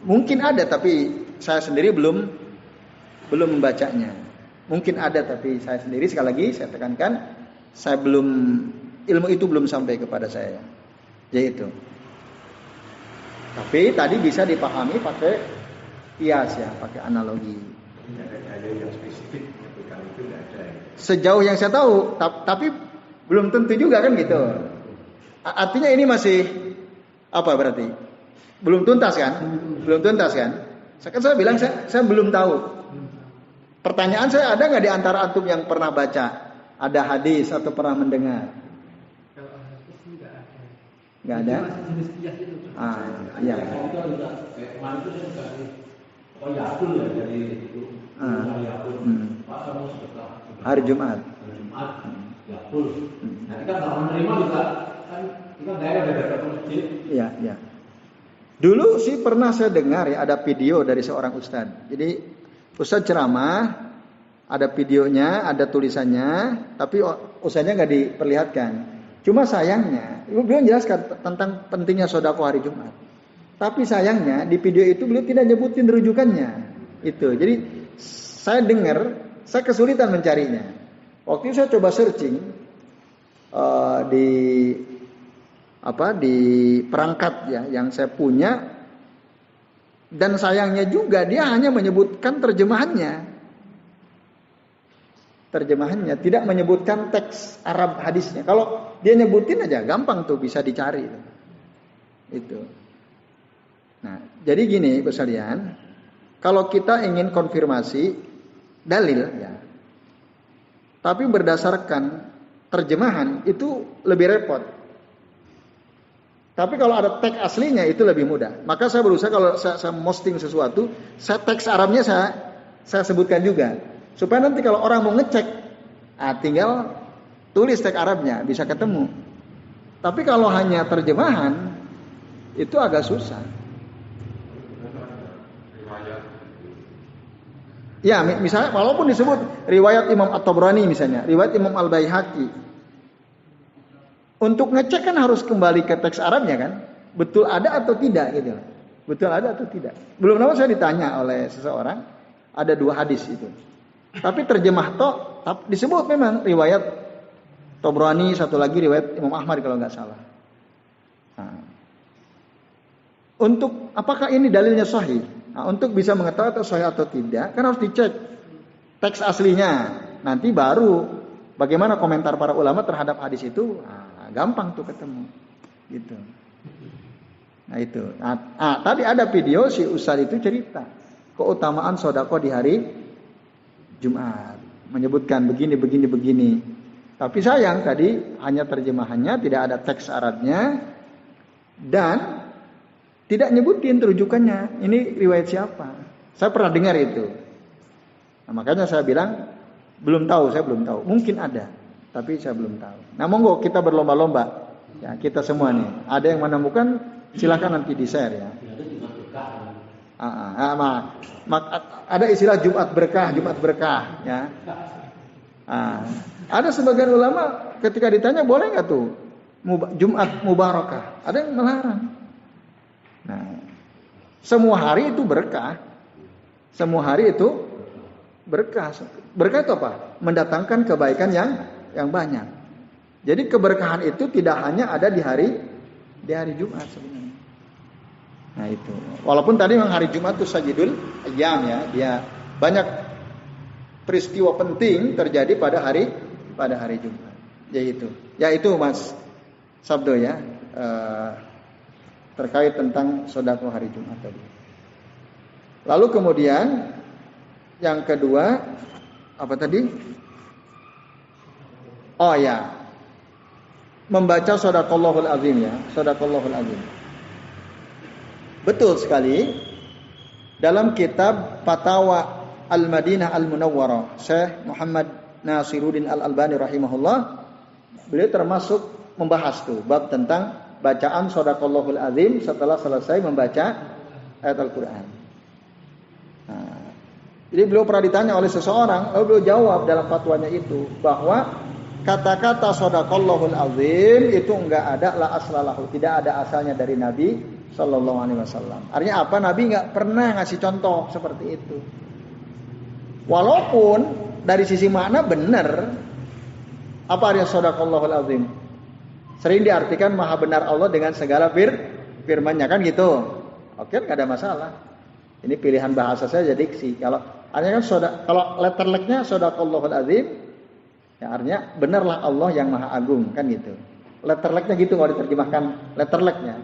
Mungkin ada tapi saya sendiri belum membacanya. Mungkin ada tapi saya sendiri, sekali lagi saya tekankan, ilmu itu belum sampai kepada saya. Yaitu. Tapi tadi bisa dipahami pakai kias ya, pakai analogi. Tidak ada dalil yang spesifik tentang itu, tidak ada. Sejauh yang saya tahu, tapi belum tentu juga kan gitu. Artinya ini masih apa berarti? Belum tuntas kan? Belum tuntas kan? Saya bilang saya belum tahu. Pertanyaan saya, ada nggak di antara antum yang pernah baca ada hadis atau pernah mendengar? Nggak ada. Iya. Hari Jumat. Nanti kan kalau menerima juga kan kita daerah dapat masjid. Iya. Dulu sih pernah saya dengar ya, ada video dari seorang ustadz. Jadi ustadz ceramah, ada videonya, ada tulisannya, tapi ustadznya nggak diperlihatkan. Cuma sayangnya, beliau menjelaskan tentang pentingnya sedekah hari Jumat. Tapi sayangnya di video itu beliau tidak nyebutin rujukannya. Itu. Jadi saya dengar, saya kesulitan mencarinya. Waktu itu saya coba searching di perangkat ya yang saya punya, dan sayangnya juga dia hanya menyebutkan terjemahannya, tidak menyebutkan teks Arab hadisnya. Kalau dia nyebutin aja gampang tuh, bisa dicari itu. Nah, jadi gini Bapak sekalian, kalau kita ingin konfirmasi dalil ya, tapi berdasarkan terjemahan itu lebih repot. Tapi kalau ada teks aslinya itu lebih mudah. Maka saya berusaha kalau saya posting sesuatu, saya teks Arabnya saya sebutkan juga. Supaya nanti kalau orang mau ngecek, tinggal tulis teks Arabnya, bisa ketemu. Tapi kalau hanya terjemahan, itu agak susah. Ya, misalnya walaupun disebut riwayat Imam At-Tabrani misalnya, riwayat Imam Al-Baihaqi, untuk ngecek kan harus kembali ke teks Arabnya kan, betul ada atau tidak gitu. Betul ada atau tidak. Belum lama saya ditanya oleh seseorang, ada 2 hadis itu. Tapi terjemah disebut memang riwayat Tabrani, satu lagi riwayat Imam Ahmad kalau nggak salah. Nah, untuk apakah ini dalilnya sahih? Nah, untuk bisa mengetahui atau sahih atau tidak, kan harus dicek teks aslinya. Nanti baru bagaimana komentar para ulama terhadap hadis itu, gampang tuh ketemu. Gitu. Nah itu. Tadi ada video si Ustaz itu cerita. keutamaan sedekah di hari Jumat. Menyebutkan begini. Tapi sayang tadi hanya terjemahannya, tidak ada teks Arabnya dan tidak nyebutin rujukannya. Ini riwayat siapa? Saya pernah dengar itu. Nah, makanya saya bilang saya belum tahu. Mungkin ada, tapi saya belum tahu. Nah, monggo kita berlomba-lomba. Ya, kita semua nih. Ada yang menemukan silakan nanti di-share ya. Ada istilah Jumat berkah ya. Ada sebagian ulama ketika ditanya boleh nggak tuh Jumat mubarakah, ada yang melarang. Nah, semua hari itu berkah. Berkah itu apa? Mendatangkan kebaikan yang banyak. Jadi keberkahan itu tidak hanya ada di hari Jumat sebenarnya. Nah itu. Walaupun tadi memang hari Jumat itu sajidul ayyam ya, dia banyak peristiwa penting terjadi pada hari Jumat. Yaitu Mas Sabdo ya, terkait tentang sedekah hari Jumat tadi. Lalu kemudian yang kedua apa tadi? Oh ya, membaca Shadaqallahul Azim ya, Shadaqallahul Azim. Betul sekali. Dalam kitab Fatawa Al-Madinah Al-Munawwarah, Syekh Muhammad Nasiruddin Al-Albani rahimahullah, beliau termasuk membahas tuh bab tentang bacaan Shadaqallahul Azim setelah selesai membaca ayat Al-Qur'an. Nah, jadi beliau pernah ditanya oleh seseorang, lalu beliau jawab dalam fatwanya itu bahwa kata-kata Shadaqallahul Azim itu enggak ada la aslalahu, tidak ada asalnya dari Nabi Sallallahu Alaihi Wasallam. Artinya apa? Nabi nggak pernah ngasih contoh seperti itu. Walaupun dari sisi makna benar. Apa artinya Shadaqallahul Azim? Sering diartikan maha benar Allah dengan segala firman-Nya kan gitu. Oke, nggak ada masalah. Ini pilihan bahasa saya jadi diksi. Kalau artinya kan kalau letter L-nya Shadaqallahul Azim, ya artinya benarlah Allah yang maha agung kan gitu. Letter L-nya gitu kalau diterjemahkan letter L-nya.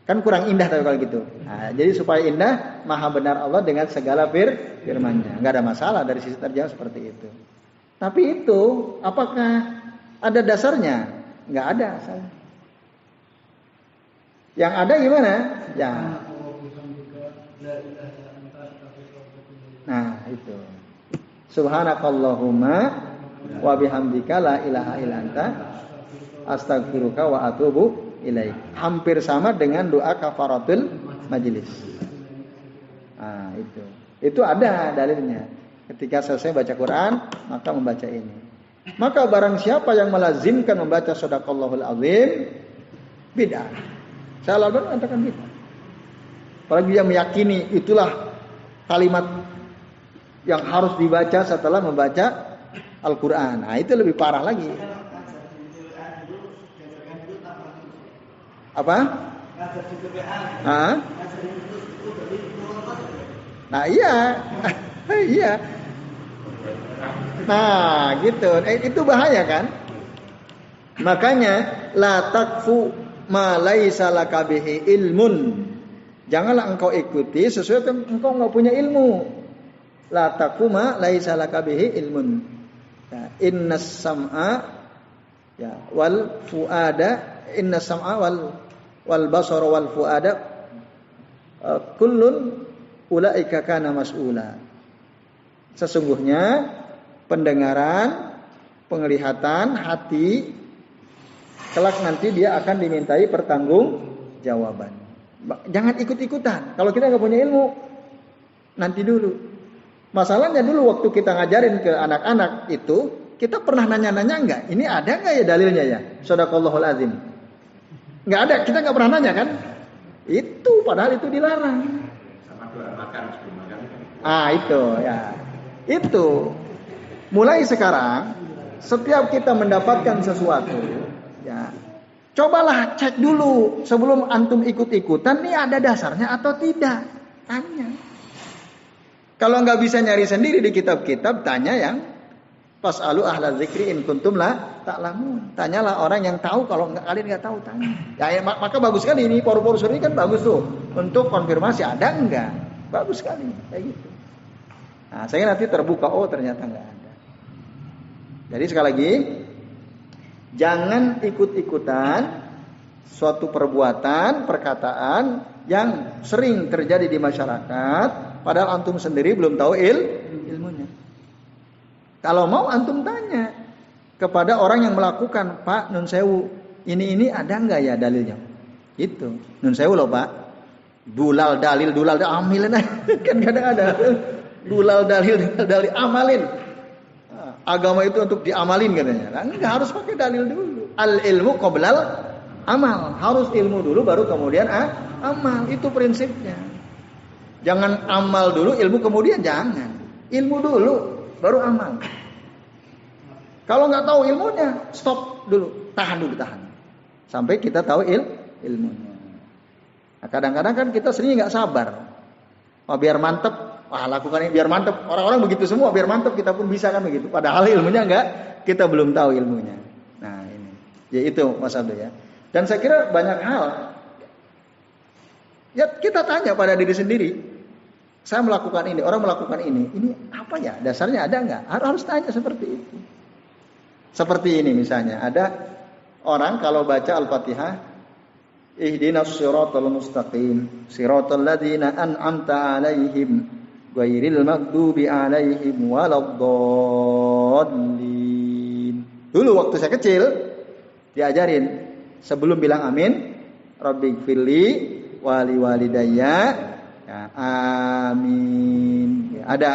Kan kurang indah tapi kalau gitu. Nah, jadi supaya indah, maha benar Allah dengan segala firman-Nya. Enggak ada masalah dari sisi terjemah seperti itu. Tapi itu, apakah ada dasarnya? Enggak ada. Yang ada gimana? Ya. Nah, itu. Subhanakallahumma wa bihamdika la ilaha illa anta astaghfiruka wa atubu ilaik. Hampir sama dengan doa kafaratul majelis. Nah, itu. Itu ada dalilnya. Ketika selesai baca Quran, maka membaca ini. Maka barang siapa yang melazimkan membaca Shadaqallahul Azim, bid'ah. Saya lalu katakan bid'ah. Apalagi dia meyakini itulah kalimat yang harus dibaca setelah membaca Al-Quran. Nah, itu lebih parah lagi. Apa? Nah, iya. Iya. Nah, gitu. Itu bahaya kan? Makanya la takfu ma laisa laka bihi ilmun. Janganlah engkau ikuti sesuatu yang engkau enggak punya ilmu. La takfu ma laisa laka bihi ilmun. Ya, innas sam'a ya wal fuada, innas sam'a wal basara wal fuada kullun ulaika kana mas'ula. Sesungguhnya pendengaran, penglihatan, hati kelak nanti dia akan dimintai pertanggungjawaban. Jangan ikut-ikutan. Kalau kita nggak punya ilmu, nanti dulu. Masalahnya dulu waktu kita ngajarin ke anak-anak itu, kita pernah nanya-nanya nggak? Ini ada nggak ya dalilnya ya? Shadaqallahul Azim. Nggak ada. Kita nggak pernah nanya kan? Itu padahal itu dilarang. Sama doa makan sebelum makan. Itu ya. Itu mulai sekarang setiap kita mendapatkan sesuatu ya, cobalah cek dulu sebelum antum ikut-ikutan nih ada dasarnya atau tidak. Tanya. Kalau nggak bisa nyari sendiri di kitab-kitab, tanya yang fasalu ahla dzikri in kuntum la ta'lamun. Tanyalah orang yang tahu. Kalau kalian nggak tahu, tanya. Ya, maka bagus kan ini poru-poru ini kan bagus tuh untuk konfirmasi ada enggak. Bagus sekali kayak gitu. Nah, saya nanti terbuka, oh ternyata nggak ada. Jadi sekali lagi, jangan ikut-ikutan suatu perbuatan, perkataan yang sering terjadi di masyarakat, padahal antum sendiri belum tahu ilmunya. Kalau mau antum tanya kepada orang yang melakukan, Pak Nun Sewu, ini ada nggak ya dalilnya? Itu Nun Sewu loh Pak. Dulal dalil amalin kan kadang ada. Dulal dalil amalin. Agama itu untuk diamalin katanya. Nah, enggak harus pakai dalil dulu. Al ilmu qoblal amal. Harus ilmu dulu baru kemudian amal. Itu prinsipnya. Jangan amal dulu, ilmu kemudian, jangan. Ilmu dulu baru amal. Kalau nggak tahu ilmunya, stop dulu, tahan. Sampai kita tahu ilmunya. Nah, kadang-kadang kan kita sering nggak sabar. Biar mantep, lakukan ini biar mantep. Orang-orang begitu semua, biar mantep kita pun bisa kan begitu. Padahal ilmunya nggak, kita belum tahu ilmunya. Nah ini, ya itu Mas Abdul ya. Dan saya kira banyak hal. Ya kita tanya pada diri sendiri. Saya melakukan ini, orang melakukan ini apa ya? Dasarnya ada nggak? Harus tanya seperti itu. Seperti ini misalnya, ada orang kalau baca Al-Fatihah, ihdinas siratal mustaqim, siratal ladzina an'amta 'alaihim, ghairil maghdubi 'alaihim waladdallin. Dulu waktu saya kecil diajarin sebelum bilang amin, rabbighfirli wali walidayya, ya, amin. Ada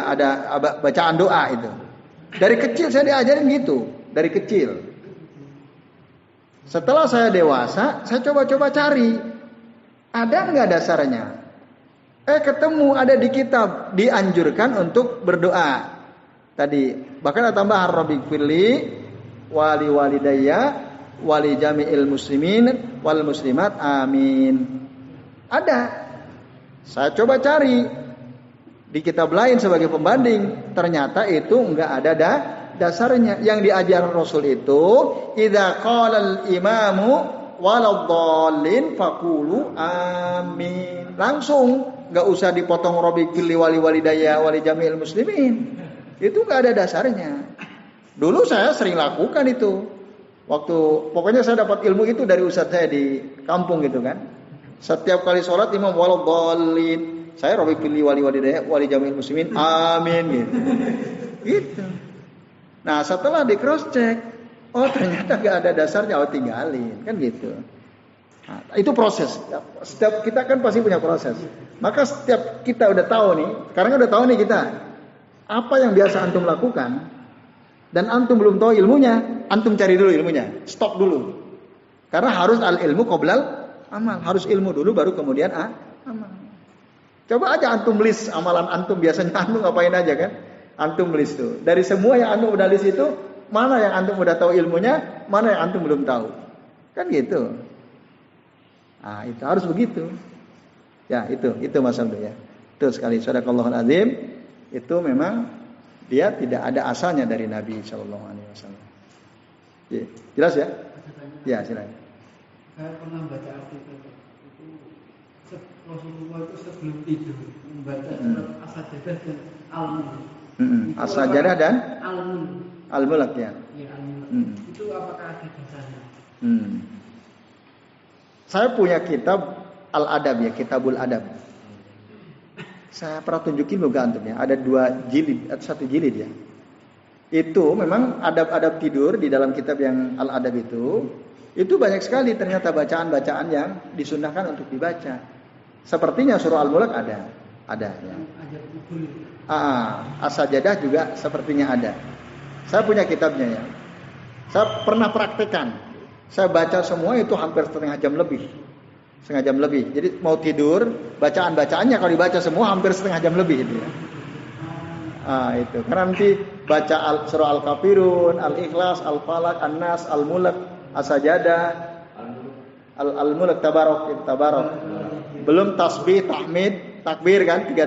bacaan doa itu. Dari kecil saya diajarin gitu, dari kecil. Setelah saya dewasa, saya coba-coba cari. Ada nggak dasarnya? Ketemu ada di kitab. Dianjurkan untuk berdoa. Tadi, bahkan ada tambahan rabbighfirli wali walidayya wali jami'il muslimin wal muslimat amin. Ada. Saya coba cari di kitab lain sebagai pembanding. Ternyata itu nggak ada dasarnya. Yang diajarkan Rasul itu idza qala al-imamu waladdallin faqulu amin. Langsung, enggak usah dipotong rabbighfirli wali walidayya wali jami'il muslimin. Itu enggak ada dasarnya. Dulu saya sering lakukan itu. Pokoknya saya dapat ilmu itu dari ustadz saya di kampung gitu kan. Setiap kali sholat imam waladdallin, saya rabbighfirli wali walidayya wali jami'il muslimin amin gitu. Gitu. Nah setelah di cross check, oh ternyata gak ada dasarnya, tinggalin kan gitu. Nah, itu proses. Setiap kita kan pasti punya proses. Maka setiap kita udah tahu nih, sekarang udah tahu nih kita apa yang biasa antum lakukan, dan antum belum tahu ilmunya, antum cari dulu ilmunya, stop dulu. Karena harus al ilmu qoblal amal, harus ilmu dulu baru kemudian amal. Coba aja antum list amalan antum biasanya antum ngapain aja kan? Antum list tuh. Dari semua yang antum udah list itu, mana yang antum udah tahu ilmunya, mana yang antum belum tahu. Kan gitu. Nah, itu harus begitu. Ya, itu Mas Abdul ya. Betul sekali. Shadaqallahul azim. Itu memang dia tidak ada asalnya dari Nabi sallallahu alaihi wasallam. Ya, jelas ya? Ya, silakan. Saya pernah baca artikel itu Rasulullah itu sebelum tidur membaca surat As-Sajdah dan Al-Mulk. As-Sajdah dan Al-Mulk ya. Ya, Al-Mulk. Itu apakah ada dasarnya? Saya punya kitab Al-Adab ya, Kitabul Adab. Saya pernah tunjukin juga antum ya, ada 2 jilid atau 1 jilid ya. Itu memang adab-adab tidur di dalam kitab yang Al-Adab itu banyak sekali ternyata bacaan-bacaan yang disunnahkan untuk dibaca. Sepertinya surah Al-Mulk ada ya. As-Sajdah juga sepertinya ada. Saya punya kitabnya ya. Saya pernah praktekkan. Saya baca semua itu hampir setengah jam lebih. Jadi mau tidur, bacaan-bacaannya kalau dibaca semua hampir setengah jam lebih itu ya. Itu. Karena nanti baca surah Al-Kafirun, Al-Ikhlas, Al-Falaq, An-Nas, Al-Mulk, As-Sajdah, Al-Mulk tabarok. Belum tasbih, tahmid, takbir kan 3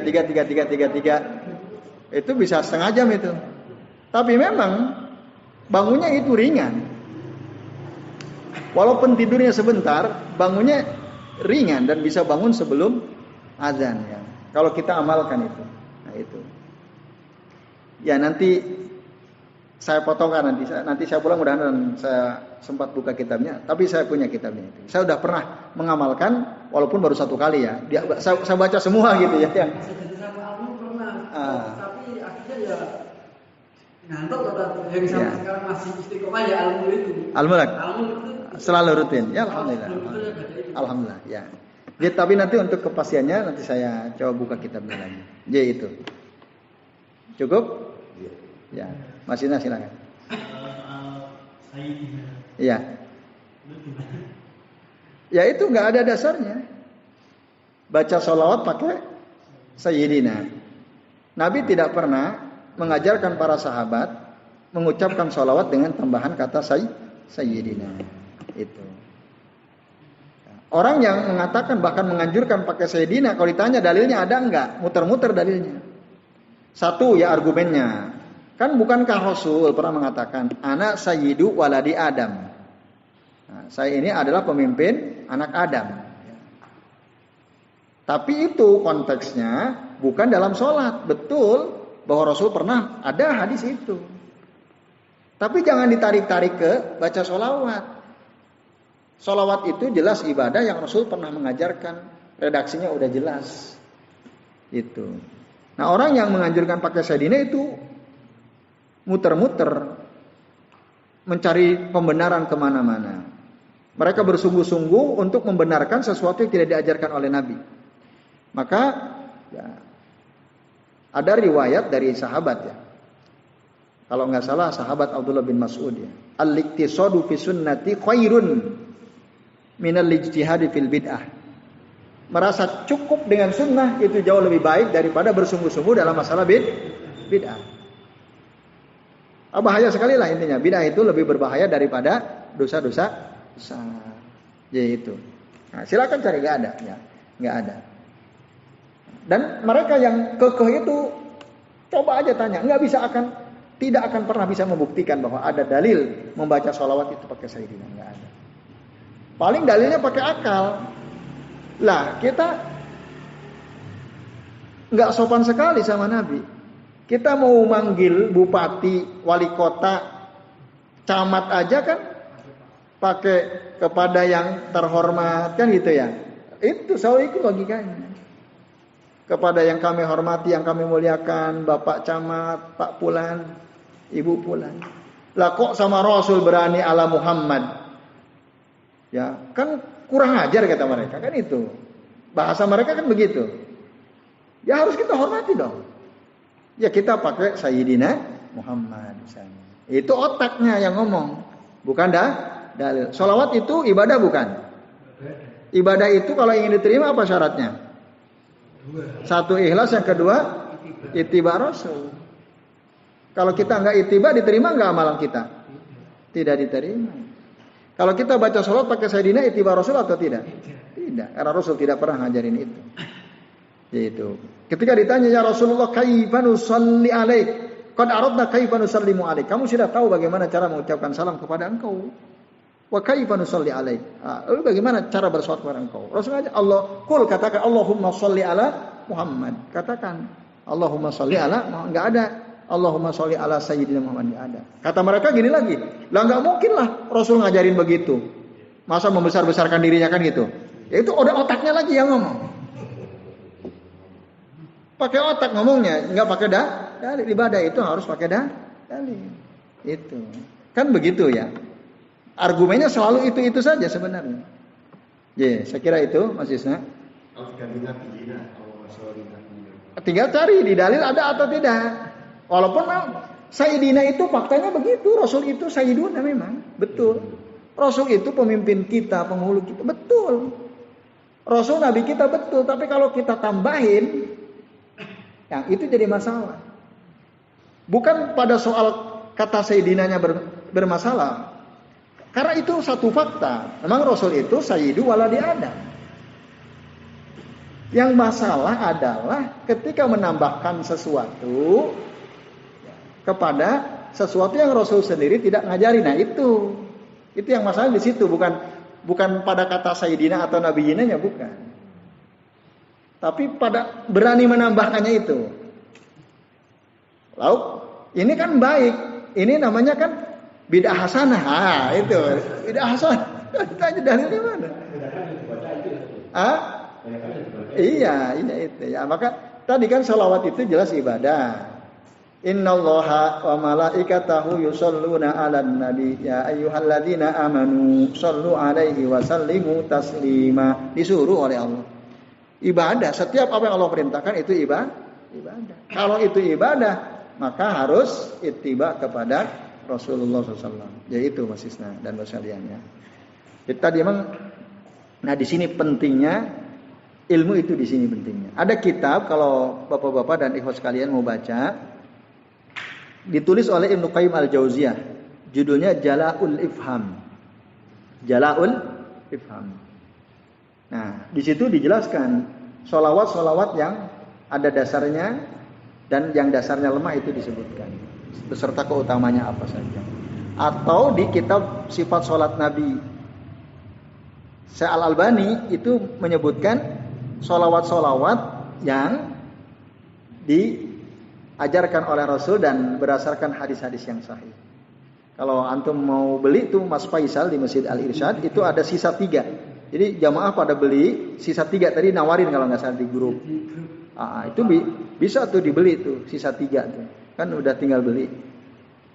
itu bisa setengah jam itu. Tapi memang bangunnya itu ringan. Walaupun tidurnya sebentar, bangunnya ringan dan bisa bangun sebelum azan ya. Kalau kita amalkan itu. Nah itu. Ya nanti saya potongkan nanti saya pulang mudah-mudahan saya sempat buka kitabnya. Tapi saya punya kitabnya itu. Saya sudah pernah mengamalkan walaupun baru 1 kali ya. Saya baca semua gitu ya. Yang jadi sama Almu pernah. Tapi akhirnya ya ngantuk atau yang sampai sekarang masih istiqomah ya Almu itu. Almu itu selalu rutin. Ya alhamdulillah. Alhamdulillah ya. Jadi, tapi nanti untuk kepastiannya nanti saya coba buka kitabnya lagi. Jadi itu. Cukup? Ya. Mas Ina silakan. Iya. Ya itu nggak ada dasarnya. Baca sholawat pakai Sayyidina. Nabi tidak pernah mengajarkan para sahabat mengucapkan sholawat dengan tambahan kata Sayyidina. Itu. Orang yang mengatakan bahkan menganjurkan pakai Sayyidina, kalau ditanya dalilnya ada enggak? Muter-muter dalilnya. Satu ya argumennya. Kan bukankah Rasul pernah mengatakan anak sayyidu waladi Adam. Nah, saya ini adalah pemimpin anak Adam. Tapi itu konteksnya bukan dalam sholat. Betul bahwa Rasul pernah ada hadis itu. Tapi jangan ditarik-tarik ke baca sholawat. Sholawat itu jelas ibadah yang Rasul pernah mengajarkan. Redaksinya udah jelas. Itu. Nah orang yang menganjurkan pakai Sayyidina itu muter-muter mencari pembenaran kemana-mana. Mereka bersungguh-sungguh untuk membenarkan sesuatu yang tidak diajarkan oleh Nabi. Maka ya, ada riwayat dari sahabat ya. Kalau nggak salah sahabat Abdullah bin Mas'ud ya. Al-iktisadu fi sunnati khairun minal ijtihadi fil bid'ah. Merasa cukup dengan sunnah itu jauh lebih baik daripada bersungguh-sungguh dalam masalah bid'ah. Bahaya sekali lah intinya. Bid'ah itu lebih berbahaya daripada dosa-dosa besar. Yaitu. Nah, silakan cari, nggak ada, ya, nggak ada. Dan mereka yang kekeh itu coba aja tanya, tidak akan pernah bisa membuktikan bahwa ada dalil membaca sholawat itu pakai Sayyidina, nggak ada. Paling dalilnya pakai akal. Lah kita nggak sopan sekali sama Nabi. Kita mau manggil bupati, wali kota, camat aja kan pakai kepada yang terhormat kan gitu ya. Itu selalu ikut logikanya. Kepada yang kami hormati, yang kami muliakan, Bapak Camat, Pak Pulan, Ibu Pulan. Lah kok sama Rasul berani ala Muhammad? Ya, kan kurang ajar kata mereka kan itu. Bahasa mereka kan begitu. Ya harus kita hormati dong. Ya kita pakai Sayyidina Muhammad misalnya. Itu otaknya yang ngomong, bukan dalil. Sholawat itu ibadah bukan? Ibadah itu kalau ingin diterima apa syaratnya? 1 ikhlas, yang kedua ittiba Rasul. Kalau kita nggak ittiba, diterima nggak amalan kita? Tidak diterima. Kalau kita baca sholawat pakai Sayyidina, ittiba Rasul atau tidak? Tidak, karena Rasul tidak pernah ngajarin itu. Yaitu ketika ditanya ya Rasulullah kaifa nusalli alaik qad aradna kaifa nusallimu alaik, kamu sudah tahu bagaimana cara mengucapkan salam kepada engkau, wa kaifa nusalli alaik, lalu bagaimana cara bersolawat kepada engkau? Rasulullah katakan Allahumma shalli ala Muhammad, katakan Allahumma shalli ala Muhammad. Enggak ada Allahumma shalli ala sayyidina Muhammad, enggak ada. Kata mereka gini lagi, lah enggak mungkin lah Rasul ngajarin begitu, masa membesar-besarkan dirinya kan gitu. Ya itu udah otaknya lagi yang ngomong. Pakai otak ngomongnya, nggak pakai dalil. Ibadah itu harus pakai dalil. Itu kan begitu ya. Argumennya selalu itu saja sebenarnya. Saya kira itu Mas Isna. Tinggal cari di dalil ada atau tidak. Walaupun Sayyidina itu faktanya begitu. Rasul itu Sayyiduna memang betul. Rasul itu pemimpin kita, penghulu kita, betul. Rasul Nabi kita betul. Tapi kalau kita tambahin, yang itu jadi masalah. Bukan pada soal kata Sayyidinanya bermasalah. Karena itu satu fakta. Memang Rasul itu Sayyidu waladi Adam. Yang masalah adalah ketika menambahkan sesuatu kepada sesuatu yang Rasul sendiri tidak ngajari. Nah itu yang masalah di situ. Bukan pada kata Sayyidina atau Nabiyinanya, bukan. tapi pada berani menambahkannya itu. Lalu ini kan baik, ini namanya kan bid'ah hasanah. Itu bid'ah hasanah. Tanya dalilnya mana? Iya itu ya. Maka tadi kan sholawat itu jelas ibadah. Innallaha wa malaikatahu yusholluna 'alan nabi ya ayyuhalladzina amanu shollu 'alaihi wa sallimu taslima. Disuruh oleh Allah. Ibadah, setiap apa yang Allah perintahkan itu ibadah. Kalau itu ibadah, maka harus ittiba kepada Rasulullah SAW. Yaitu Mas Isna dan Mas Alian ya. Tadi memang, nah di sini pentingnya ilmu itu di sini pentingnya. Ada kitab kalau bapak-bapak dan ikhwas sekalian mau baca, ditulis oleh Ibnu Qayyim Al-Jauziyah, judulnya Jala'ul Ifham. Jala'ul Ifham. Nah, di situ dijelaskan sholawat yang ada dasarnya dan yang dasarnya lemah itu disebutkan, beserta keutamanya apa saja. Atau di kitab Sifat Sholat Nabi, Syekh Al-Albani itu menyebutkan sholawat yang diajarkan oleh Rasul dan berdasarkan hadis-hadis yang sahih. Kalau antum mau beli tuh Mas Faisal di Masjid Al-Irsyad itu ada sisa 3. Jadi jamaah pada beli sisa 3 tadi nawarin kalau nggak salah di grup. Itu bisa tuh dibeli tuh sisa 3 tuh. Kan udah tinggal beli.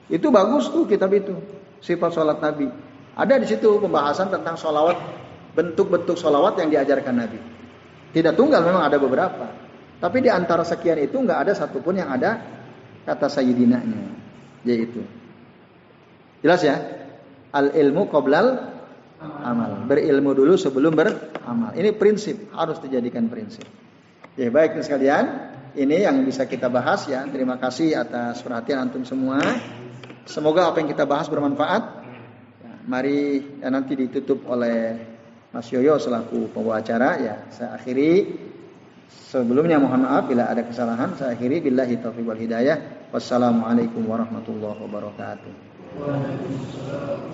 Itu bagus tuh kitab itu. Sifat Sholat Nabi. Ada di situ pembahasan tentang sholawat, bentuk-bentuk sholawat yang diajarkan Nabi. Tidak tunggal, memang ada beberapa. Tapi di antara sekian itu nggak ada satupun yang ada kata sayyidinanya. Yaitu. Jelas ya? Al-ilmu qoblal amal. Berilmu dulu sebelum beramal. Ini prinsip, harus dijadikan prinsip. Ya baik sekalian, ini yang bisa kita bahas ya. Terima kasih atas perhatian antum semua. Semoga apa yang kita bahas bermanfaat. Ya, mari nanti ditutup oleh Mas Yoyo selaku pembawa acara ya. Saya akhiri. Sebelumnya mohon maaf bila ada kesalahan. Saya akhiri billahi taufiq wal hidayah. Wassalamualaikum warahmatullahi wabarakatuh. Waalaikumsalam.